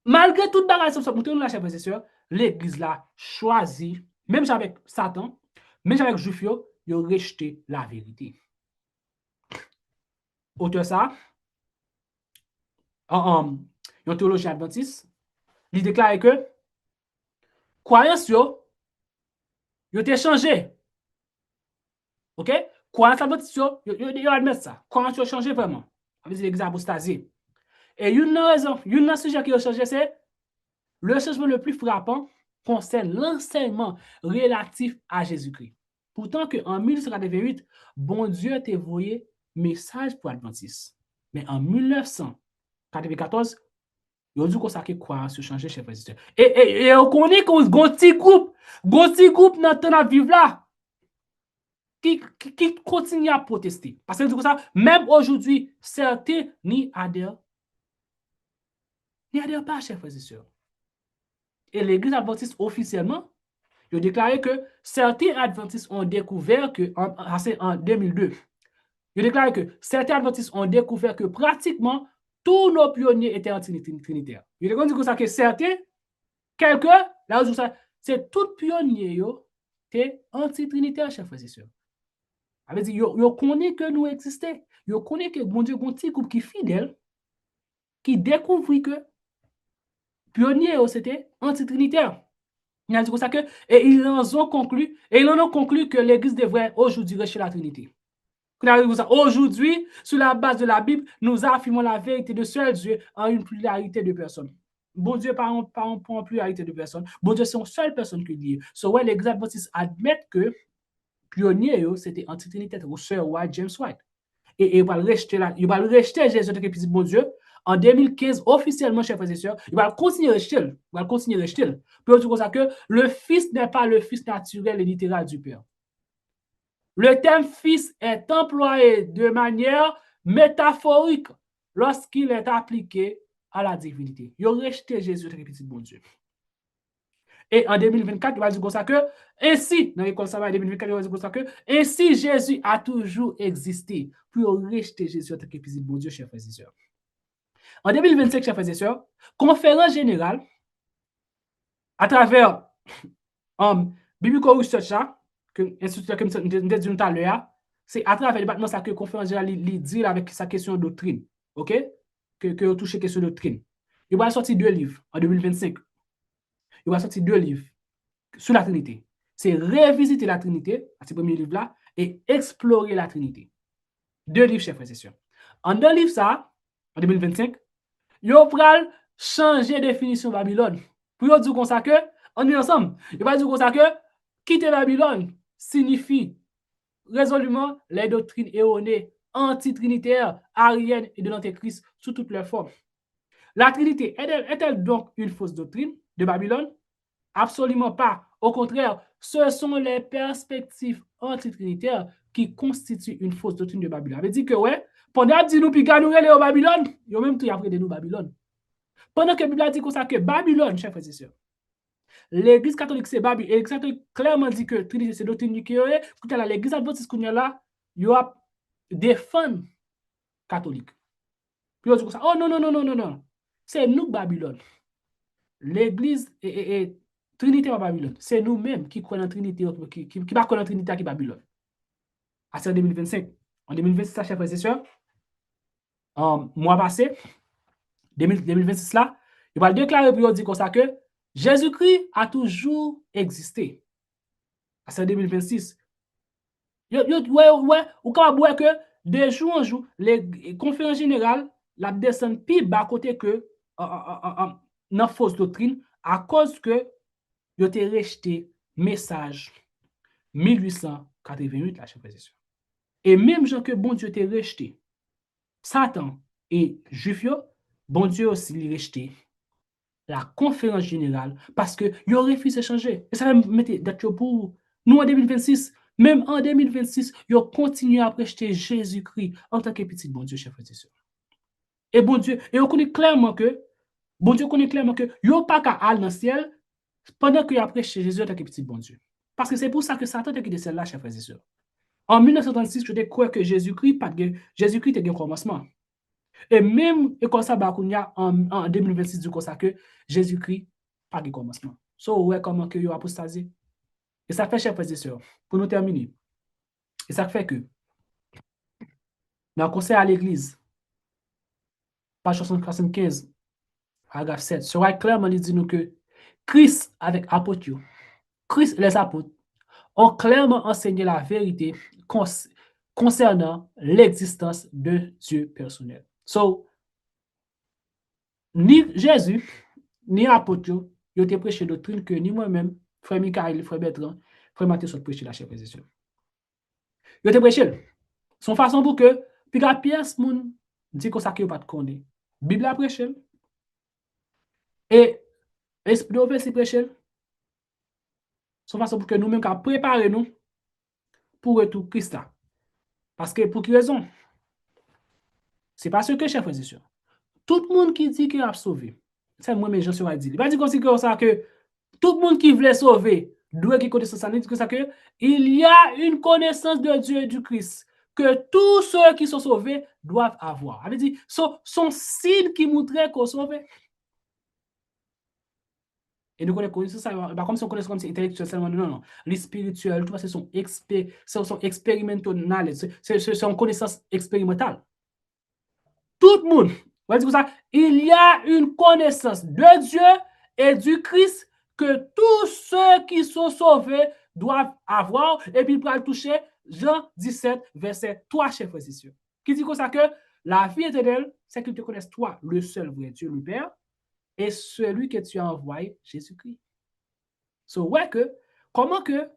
malgré toute bagarre, chers frères et sœurs, l'église là choisit, même avec Satan, même avec Jufio, ils ont rejeté la vérité. Auteur ça, un théologien adventiste, il déclare que croyance yo été changé. OK? Croyance adventiste yo admet ça. Croyance yo changé vraiment. Ça veut dire l'église apostasie. Et une raison, une sujet qui a changé, c'est le changement le plus frappant concerne l'enseignement relatif à Jésus-Christ. Pourtant qu'en 1888, bon Dieu t'a envoyé message pour Adventiste. Mais en 1994, il a dit qu'on s'est croyance sur changer chez frères et on connaît qu'on a un petit groupe dans le vivre là qui continue à protester. Parce que du coup ça, même aujourd'hui, certains n'y adhèrent pas, chers frères et sœurs. Et l'église adventiste officiellement, il a déclaré que certains adventistes ont découvert que, en 2002, il a déclaré que certains adventistes ont découvert que pratiquement tous nos pionniers étaient anti-trinitaires. Il a dit comme ça que certains, quelqu'un, là où ça, c'est tout pionnier qui étaient anti-trinitaires, chers frères et sœurs. Ça veut dire, ils connaissent que nous existons. Ils connaissent que bon Dieu, un petit groupe qui est fidèle, qui découvrit que pionniers, c'était anti-trinitaire. Il a dit comme ça que, et ils en ont conclu que l'Église devrait aujourd'hui rejeter la Trinité. Aujourd'hui, sur la base de la Bible, nous affirmons la vérité de seul Dieu en une pluralité de personnes. Bon Dieu, pas en pluralité de personnes. Bon Dieu, c'est une seule personne qui dit. So, ouais, l'Église adventiste admet que pionnier, c'était anti-trinité, ou Sir James White. Et il va rejeter Jésus de petit bon Dieu. En 2015, officiellement, chers frères et sœurs, il va continuer à rejeter. Puis on ça que le Fils n'est pas le Fils naturel et littéral du Père. Le terme Fils est employé de manière métaphorique lorsqu'il est appliqué à la divinité. Il a rejeté Jésus de petit bon Dieu. Et en 2024, il va dire comme ça que, ainsi, dans l'école ça va en 2024, il va dire comme ça que, ainsi Jésus a toujours existé pour rejeter Jésus en tant que petit bon Dieu, chers frères et sœurs. En 2025, chers frères et sœurs, conférence générale, à travers Biblical Research, que institut comme nous dit tout à l'heure, c'est à travers le département ça que conférence générale dit avec sa question de doctrine, OK? Que touche question de doctrine. Il va sortir 2 livres en 2025. Il va sortir 2 livres sur la Trinité. C'est revisiter la Trinité, à ce premier livre-là, et explorer la Trinité. 2 livres, chers frères et sœurs. En 2 livres, ça, en 2025, il va changer la définition de Babylone. Pour dire comme ça que, on est ensemble, il va dire comme ça que, quitter Babylone signifie résolument les doctrines erronées, anti-trinitaires, ariennes et de l'antéchrist sous toutes leurs formes. La Trinité est-elle donc une fausse doctrine de Babylone? Absolument pas. Au contraire, ce sont les perspectives anti-trinitaires qui constituent une fausse doctrine de Babylone. Ça veut dire que, ouais, pendant que nous piquons nous au Babylone, il y a même tout après de nous Babylone. Pendant que la Bible dit comme ça que Babylone, chers frères et sœurs, l'Église catholique c'est Babylone, l'Église catholique clairement dit que Trinité c'est doctrine qui est, l'Église adventiste qu'on y a là, il y a des fans catholiques. Puis on dit comme ça, oh non. C'est nous Babylone. L'Église est Trinité par Babylone. C'est nous-mêmes qui croyons en Trinité, qui ne croyons en Trinité qui Babylone. À en 2025. En 2026, chers frères et sœurs, mois passé, 2026 là, il va déclarer pour dire comme ça que Jésus-Christ a toujours existé. À en 2026. Ou quand on voit que de jour en jour, les conférences générales, la descendent plus bas côté que dans fausse doctrine à cause que ils ont rejeté message 1888 la chers frères et sœurs. Et même gens que bon Dieu t'a rejeté, Satan et Juif, bon Dieu aussi l'a rejeté la conférence générale parce que ils ont refusé de changer. Et ça va mettre date pour nous en 2026. Même en 2026, ils ont continué à rejeter Jésus-Christ en tant que petit bon Dieu, chers frères et sœurs. Et bon Dieu, et on connaît clairement que bon Dieu connaît clairement que ils n'ont pas qu'à aller dans le ciel pendant qu'ils ont prêché Jésus en tant que petit bon Dieu. Parce que c'est pour ça que Satan a quitté celle-là, chers frères et sœurs. En 1936, je crois que Jésus-Christ était un commencement. Et même comme ça, en 2026, du coup, ça que Jésus-Christ pas de commencement. So, ouais, comment que vous apostasé. Et ça fait, chers frères et sœurs, pour nous terminer. Et ça fait que, dans le conseil à l'église, page 75, paragraphe 7, sera clairement dit nous que Christ avec apôtres, Christ et les apôtres, ont clairement enseigné la vérité concernant l'existence de Dieu personnel. So, ni Jésus, ni apôtres, ils ont prêché doctrine que ni moi-même, frère Michael, frère Bertrand, frère Mathieu sont prêché la chère frères et sœurs. Ils ont prêché. Son façon pour que, puis la pièce, moun, dit qu'on s'accueille pas de connaître. Bible a prêché. Et esprit de aussi prêché. Son façon pour que nous-mêmes qu'à préparer nous pour retour Christ là. Parce que pour quelle raison? C'est parce que, chers frères et sœurs, tout le monde qui dit qu'il a sauvé, c'est moi, mais je serai dit. Il va dire comme ça que tout le monde qui voulait sauver doit qu'il connaisse ça, que il y a une connaissance de Dieu et du Christ que tous ceux qui sont sauvés doivent avoir. Il veut dire, son signe qui montrait qu'on sauvé. Et nous connaissons ça, pas comme si on connaissait comme c'est intellectuel seulement, non. Les spirituels, tout ça, c'est son expérimental, c'est son connaissance expérimentale. Tout le monde, on va dire ça, il y a une connaissance de Dieu et du Christ que tous ceux qui sont sauvés doivent avoir. Et puis, il va toucher Jean 17, verset 3, chers frères et sœurs. Qui dit comme ça que la vie éternelle, c'est que tu connaisses toi, le seul vrai Dieu, le Père, et celui que tu as envoyé, Jésus-Christ. So, ouais que, comment que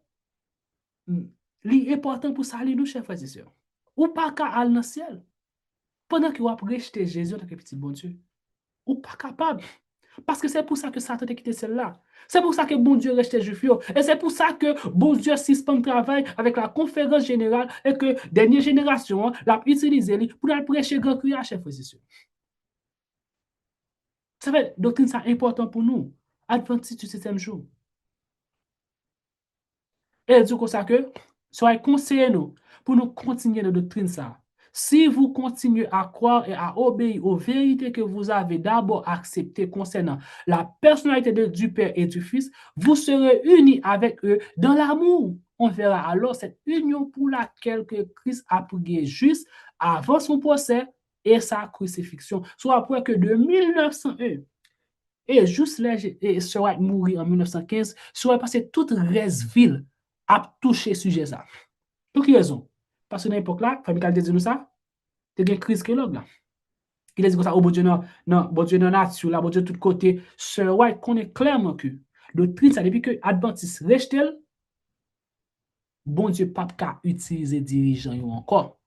l'important pour saluer nous, chers frères et sœurs, ou pas qu'à aller dans le ciel, pendant que vous avez rejeté Jésus en tant que petit bon Dieu, ou pas capable. Parce que c'est pour ça que Satan a quitté celle-là. C'est pour ça que bon Dieu reste juif. Et c'est pour ça que bon Dieu suspend le travail avec la conférence générale et que dernière génération l'a utilisé pour aller prêcher grand cri à chers frères et sœurs. Ça fait doctrine ça important pour nous. Adventiste du 7e jour. Et du coup ça que soyez conseillés nous pour nous continuer de doctrine ça. Si vous continuez à croire et à obéir aux vérités que vous avez d'abord acceptées concernant la personnalité du Père et du Fils, vous serez unis avec eux dans l'amour. On verra alors cette union pour laquelle que Christ a prié juste avant son procès et sa crucifixion. Soit après que de 1901 et juste là, sera mourir en 1915, sera passé toute Resville à toucher sujet ça. Pour quelle raison? Parce que dans l'époque là, Famille Calde dit nous ça, il y a une crise qui est là. Il dit comme ça, oh bon Dieu, non, bon Dieu, non, nature, là, bon Dieu, tout côté. Sir White connaît clairement que le triste, ça depuis que Adventiste reste, bon Dieu, pas qu'à utiliser dirigeants encore.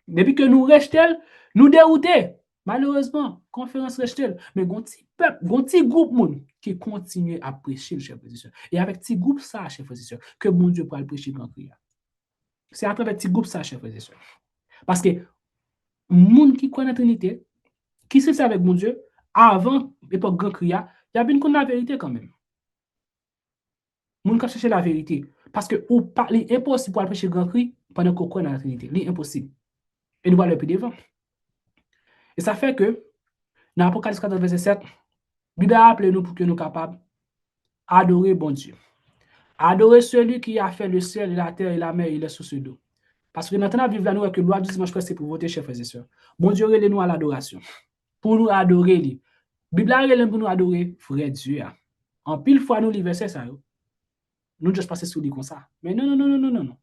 Depuis que nous restons, nous déroutés. Malheureusement, conférence reste. Mais un petit peuple, un petit groupe monde qui continue à prêcher le chef position. Et avec petit groupe ça, chef position, que bon Dieu pourra le prêcher grand prière. C'est à travers petit groupe ça, chef position. Parce que monde qui connaît la Trinité, qui se fait avec mon Dieu, avant l'époque grand cria, il y avait une la vérité quand même. Monde qui cherche la vérité. Parce que il est impossible pour prêcher grand cri pendant qu'on connaît la Trinité. C'est impossible. Et nous allons le plus devant. Et ça fait que, dans l'Apocalypse 14, verset 7, Bible a appelé nous pour que nous soyons capables d'adorer bon Dieu. Adorer celui qui a fait le ciel et la terre et la mer et les sources d'eau. Parce que maintenant, vivre la nous avec le loi du dimanche, c'est pour voter, chers frères et sœurs. Bon Dieu, relève nous à l'adoration. Pour nous adorer, lui. Bible relève pour nous adorer, frère Dieu. En pile fois, nous, les versets, ça, nous juste passer sur lui comme ça. Mais non.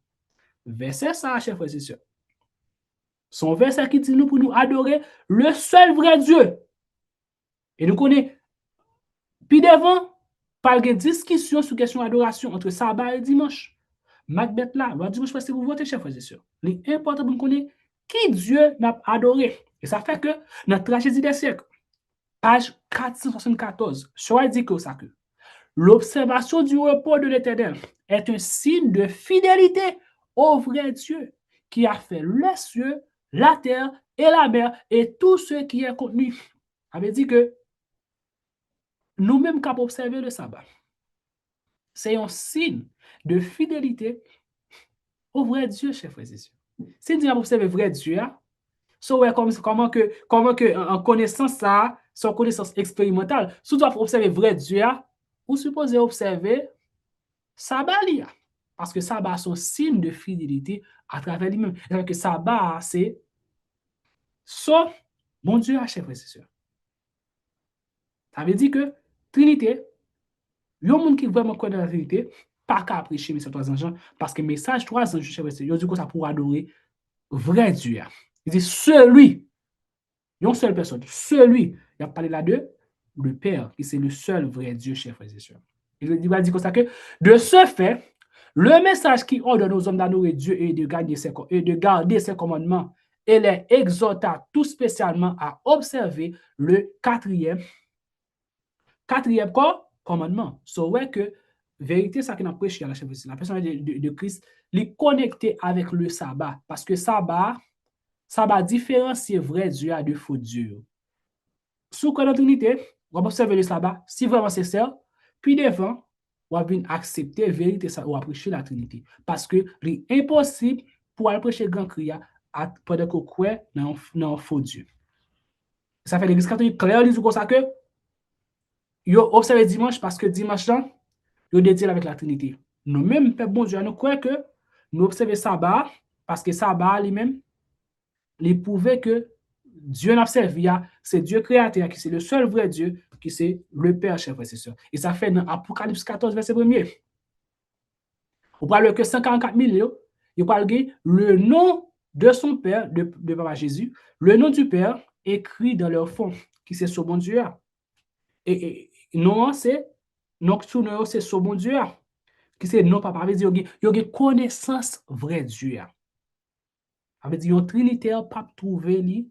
Verset ça, chers frères et sœurs. Son verset qui dit nous pour nous adorer le seul vrai Dieu. Et nous connaissons, puis devant, par une discussion sur question d'adoration entre sabbat et dimanche. Macbeth là, le dimanche, c'est pour voter, chers frères et sœurs. L'important pour nous connaître qui Dieu n'a adoré. Et ça fait que notre tragédie des siècles, page 474, soit dit que ça que l'observation du repos de l'Éternel est un signe de fidélité au vrai Dieu qui a fait les cieux, la terre et la mer et tout ce qui est contenu. Ça veut dire que nous-mêmes capables d'observer le sabbat. C'est un signe de fidélité au vrai Dieu, chers frères et sœurs. Si nous avons observé le vrai Dieu, comment que en connaissance ça, son connaissance expérimentale, si tu dois observer le vrai Dieu, vous supposez observer sabbat. parce que sabbat son signe de fidélité à travers lui-même. C'est-à-dire que sabbat, c'est sauf bon Dieu à chef, frères et sœurs. Ça veut dire que Trinité, yon moun qui vraiment croit dans la Trinité, pas qu'à prêcher mais c'est trois anges, parce que message trois anges, chef, frères et sœurs, yon dit que ça pour adorer vrai Dieu. Il dit celui, une seule personne, celui, il a parlé là de le Père, qui c'est le seul vrai Dieu, chers frères et sœurs. Il va dire comme ça que, de ce fait, le message qui ordonne aux hommes d'adorer Dieu et de garder ses commandements et les exhorta tout spécialement à observer le quatrième commandement. So, ouais que, vérité, ça qui n'a prêché à la chef, la personne de Christ, les connecter avec le sabbat, parce que sabbat différencier vrai Dieu de faux Dieu. Sous la Trinité, on va observer le sabbat, si vraiment c'est ça, puis devant, on va venir accepter la vérité, ça, on va prêcher la Trinité. Parce que c'est impossible pour aller prêcher grand cria pendant qu'on croit dans un faux Dieu. Ça fait l'Église catholique claire, dit comme ça que, yo observe dimanche parce que dimanche là, yo dédié avec la Trinité. Nous-mêmes, peuple bon Dieu, nous croyons que nous observons sabbat parce que sabbat lui-même, il prouvait que Dieu n'a servi, c'est Dieu créateur, qui c'est le seul vrai Dieu, qui c'est le Père, chers frères et sœurs. Et ça fait dans Apocalypse 14, verset 1er. On parle que 144 000, il parle le nom de son Père, de Papa Jésus, le nom du Père écrit dans leur fond, qui c'est ce bon Dieu. Et non, c'est ce bon Dieu, qui c'est non Papa, veut dire, il y a une connaissance vrai Dieu. Ça veut dire, un trinitaire pas trouver lui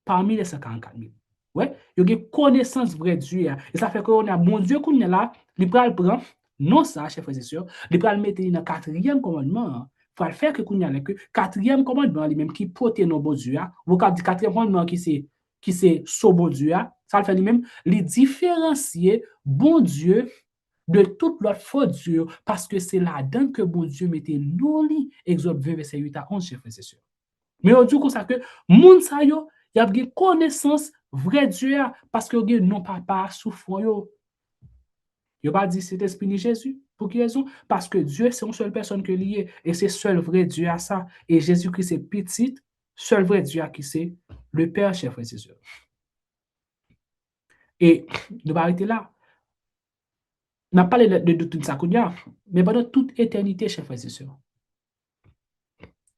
parmi les 144 000. Ouais, il y a une connaissance vraie Dieu. Et ça fait qu'on a bon Dieu qu'on est là, il prend non ça, chers frères et sœurs, il prend le mettre dans le quatrième commandement. Il faut faire que qu'on a le quatrième commandement lui-même qui porte nos bon Dieu. Vous avez dit quatrième commandement qui c'est so bon Dieu, ça le fait lui-même, les différencier bon Dieu de toute l'autre faux Dieu parce que c'est là-dedans que bon Dieu mettait nos lits. Exode 20 verset 8 à 11, chers frères et sœurs. Mais on dit comme ça que moun sa yo, y a une connaissance vrai Dieu parce que yo non papa souffrant yo. Yo pas dit c'est esprit ni Jésus. Pour quelle raison? Parce que Dieu c'est une seule personne que lié et c'est seul vrai Dieu à ça et Jésus-Christ c'est petit, seul vrai Dieu qui c'est le Père, chers frères et sœurs. Et nous va arrêter là. On a parlé de tout ça mais pendant toute éternité, chers frères et sœurs.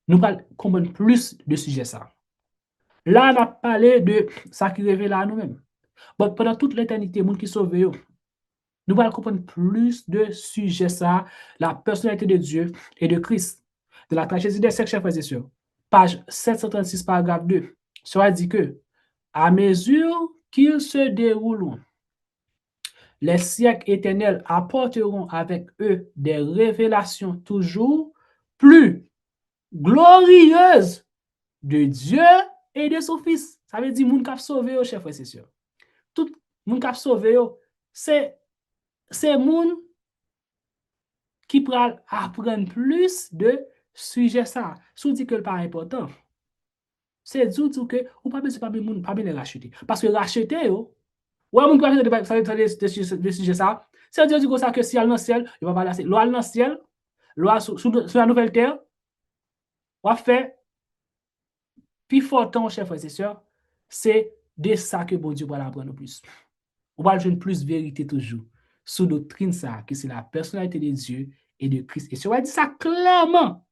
Nous allons comprendre plus de sujets ça. Là, on a parlé de ça qui révèle à nous-mêmes. Bon, pendant toute l'éternité, les gens qui sauvent, nous allons comprendre plus de sujets ça, la personnalité de Dieu et de Christ. De la tragédie des siècles, chers frères et sœurs. Page 736, paragraphe 2. Cela dit que, à mesure qu'ils se dérouleront, les siècles éternels apporteront avec eux des révélations toujours plus glorieuses de Dieu et de son Fils. Ça veut dire, moun kap sauvé, chers frères et sœurs. Tout moun kap sauvé, c'est moun qui pral apprendre plus de sujets ça. Sou dit que le pas important. C'est dit que ou pas besoin pas bien racheter parce que racheter yo, ouais moun qui racheter de sujet ça, c'est dire comme ça que si al dans ciel, il va pas lasser. L'eau dans ciel, l'eau sur la nouvelle terre, va faire puis fort temps, chers frères et sœurs, c'est de ça que bon Dieu va apprendre plus. On va jouer plus vérité toujours sous doctrine ça, qui c'est la personnalité de Dieu et de Christ. Et si on va dire ça clairement,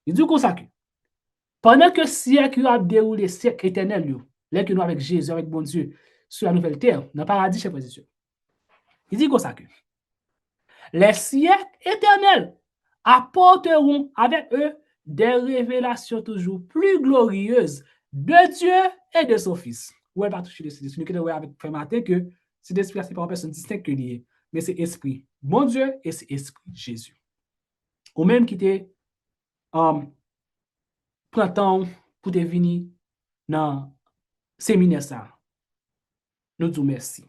il dit comme ça que pendant que siècle a déroulé, siècle éternel, là que nous avec Jésus, avec bon Dieu, sur la nouvelle terre, dans le paradis, chers frères et sœurs. Il dit comme ça que les siècles éternels apporteront avec eux des révélations toujours plus glorieuses de Dieu et de son Fils. Ouais, pas toucher les nous qui avec fait matin que c'est esprit c'est pas une personne distincte que lié, mais c'est esprit bon Dieu et c'est esprit Jésus. Ou même qui était prend temps pour te venir dans séminaire ça. Nous disons merci.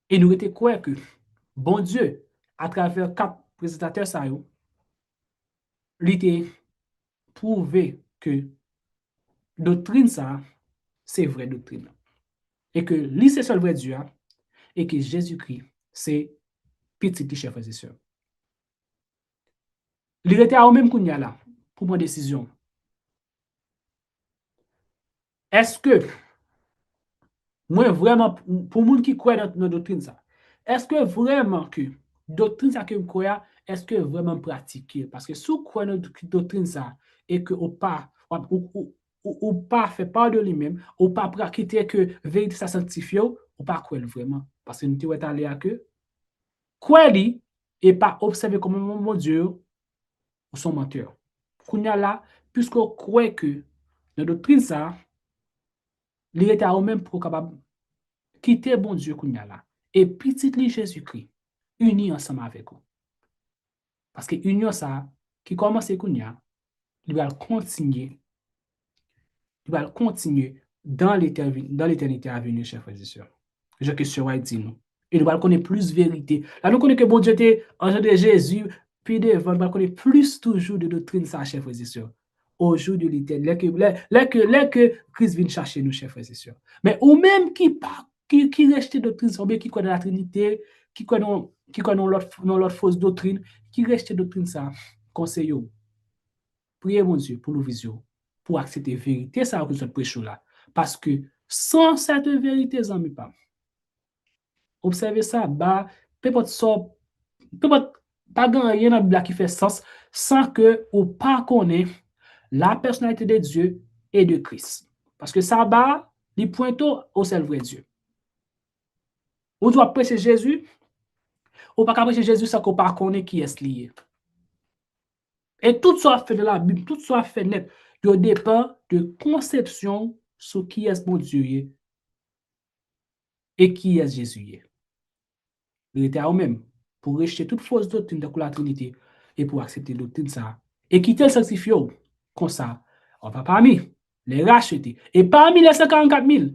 Et nous étions quoi que bon Dieu à travers 4 présentateurs ça yo, il était prouvé que doctrine ça c'est vraie doctrine et que lui c'est seul vrai Dieu et que Jésus-Christ c'est petit chers frères et sœurs. li rete a ou même kounya là, pour prendre décision. Est-ce que, moi vraiment, pour moun qui croit dans doctrine ça, est-ce que vraiment que doctrine ça que vous croyez, est-ce que vraiment pratiquer? Parce que si vous croyez dans doctrine ça, et que ou pas fait part de lui-même, ou pas pratiquer que vérité ça sanctifie, ou pas croire vraiment. Parce que nous te allé à que, croire et pas observer comme mon Dieu, ou son menteur. Kounya là, puisque vous croyez que dans doctrine ça, il était à même pour capable quitter bon Dieu kounya là et petit li Jésus-Christ uni ensemble avec vous. Parce que union ça qui commence kounya, il va continuer dans l'éternité à venir, chers frères et sœurs. Je que sur dit nous. Et nous allons connaître plus vérité. Là nous connaissons que bon Dieu était en de Jésus puis devant nous allons connaître plus toujours de doctrine ça, chers frères et sœurs. Au jour de l'éternité, que Christ vient chercher nous, chers frères et sœurs. Mais ou même qui reste doctrine, ou bien qui croit dans la Trinité, qui croit dans l'autre fausse doctrine, qui reste doctrine ça, conseille. Priez mon Dieu pour nous vision, pour accepter la vérité, ça que nous prêchons là. Parce que sans cette vérité, amis, pas. Observez ça, peut-être pas rien dans la Bible qui fait sens sans que ou pas connaître la personnalité de Dieu et de Christ. Parce que ça il pointe au seul vrai Dieu. On doit prêcher Jésus, ou pas prêcher Jésus sans qu'on pas connaît qui est lié. Et tout ça fait de la Bible, tout ça fait net, de dépend de conception sur qui est mon Dieu et qui est Jésus. Il était à même pour rejeter toute fausse doctrine de la Trinité et pour accepter la doctrine ça et quitter le sanctifié comme ça. On va parmi les racheter et parmi les 54 000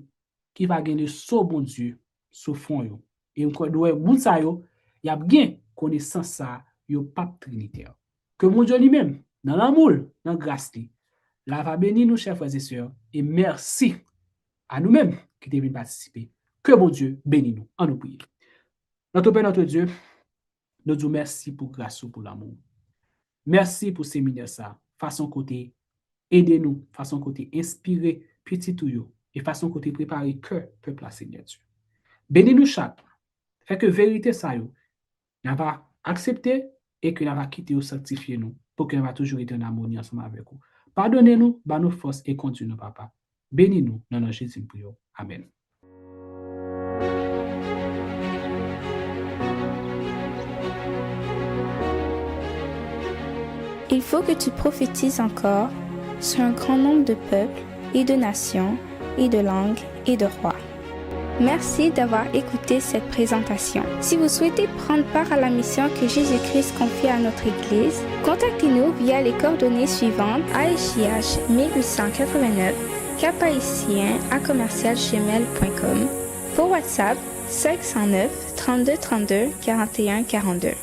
qui va gagner ce bon Dieu sous fond et on doit bon ça il y a bien connaissance ça yo pape trinitaire. Que mon Dieu lui-même dans l'amour, dans la grâce la va bénir nous chers frères et sœurs et merci à nous-mêmes qui devons participer. Que mon Dieu bénisse nous en nous prier. Notre Père, notre Dieu, nous disons merci pour grâce pour l'amour. Merci pour ces séminaire ça, façon côté aidez-nous, façon côté inspirer petit tout et façon côté préparer cœur peuple à Seigneur Dieu. Bénis-nous chaque, fait que vérité ça yo, n'a va accepter et que n'a va quitter ou sanctifier nous pour que n'a va toujours être en harmonie ensemble avec vous. Pardonnez-nous, bah nos forces et conduis-nous papa. Bénis-nous dans notre Jésus prière. Amen. Il faut que tu prophétises encore sur un grand nombre de peuples et de nations et de langues et de rois. Merci d'avoir écouté cette présentation. Si vous souhaitez prendre part à la mission que Jésus-Christ confie à notre Église, contactez-nous via les coordonnées suivantes: ASJH 1889, caphaïtien@gmail.com, pour WhatsApp 509 32 32 41 42.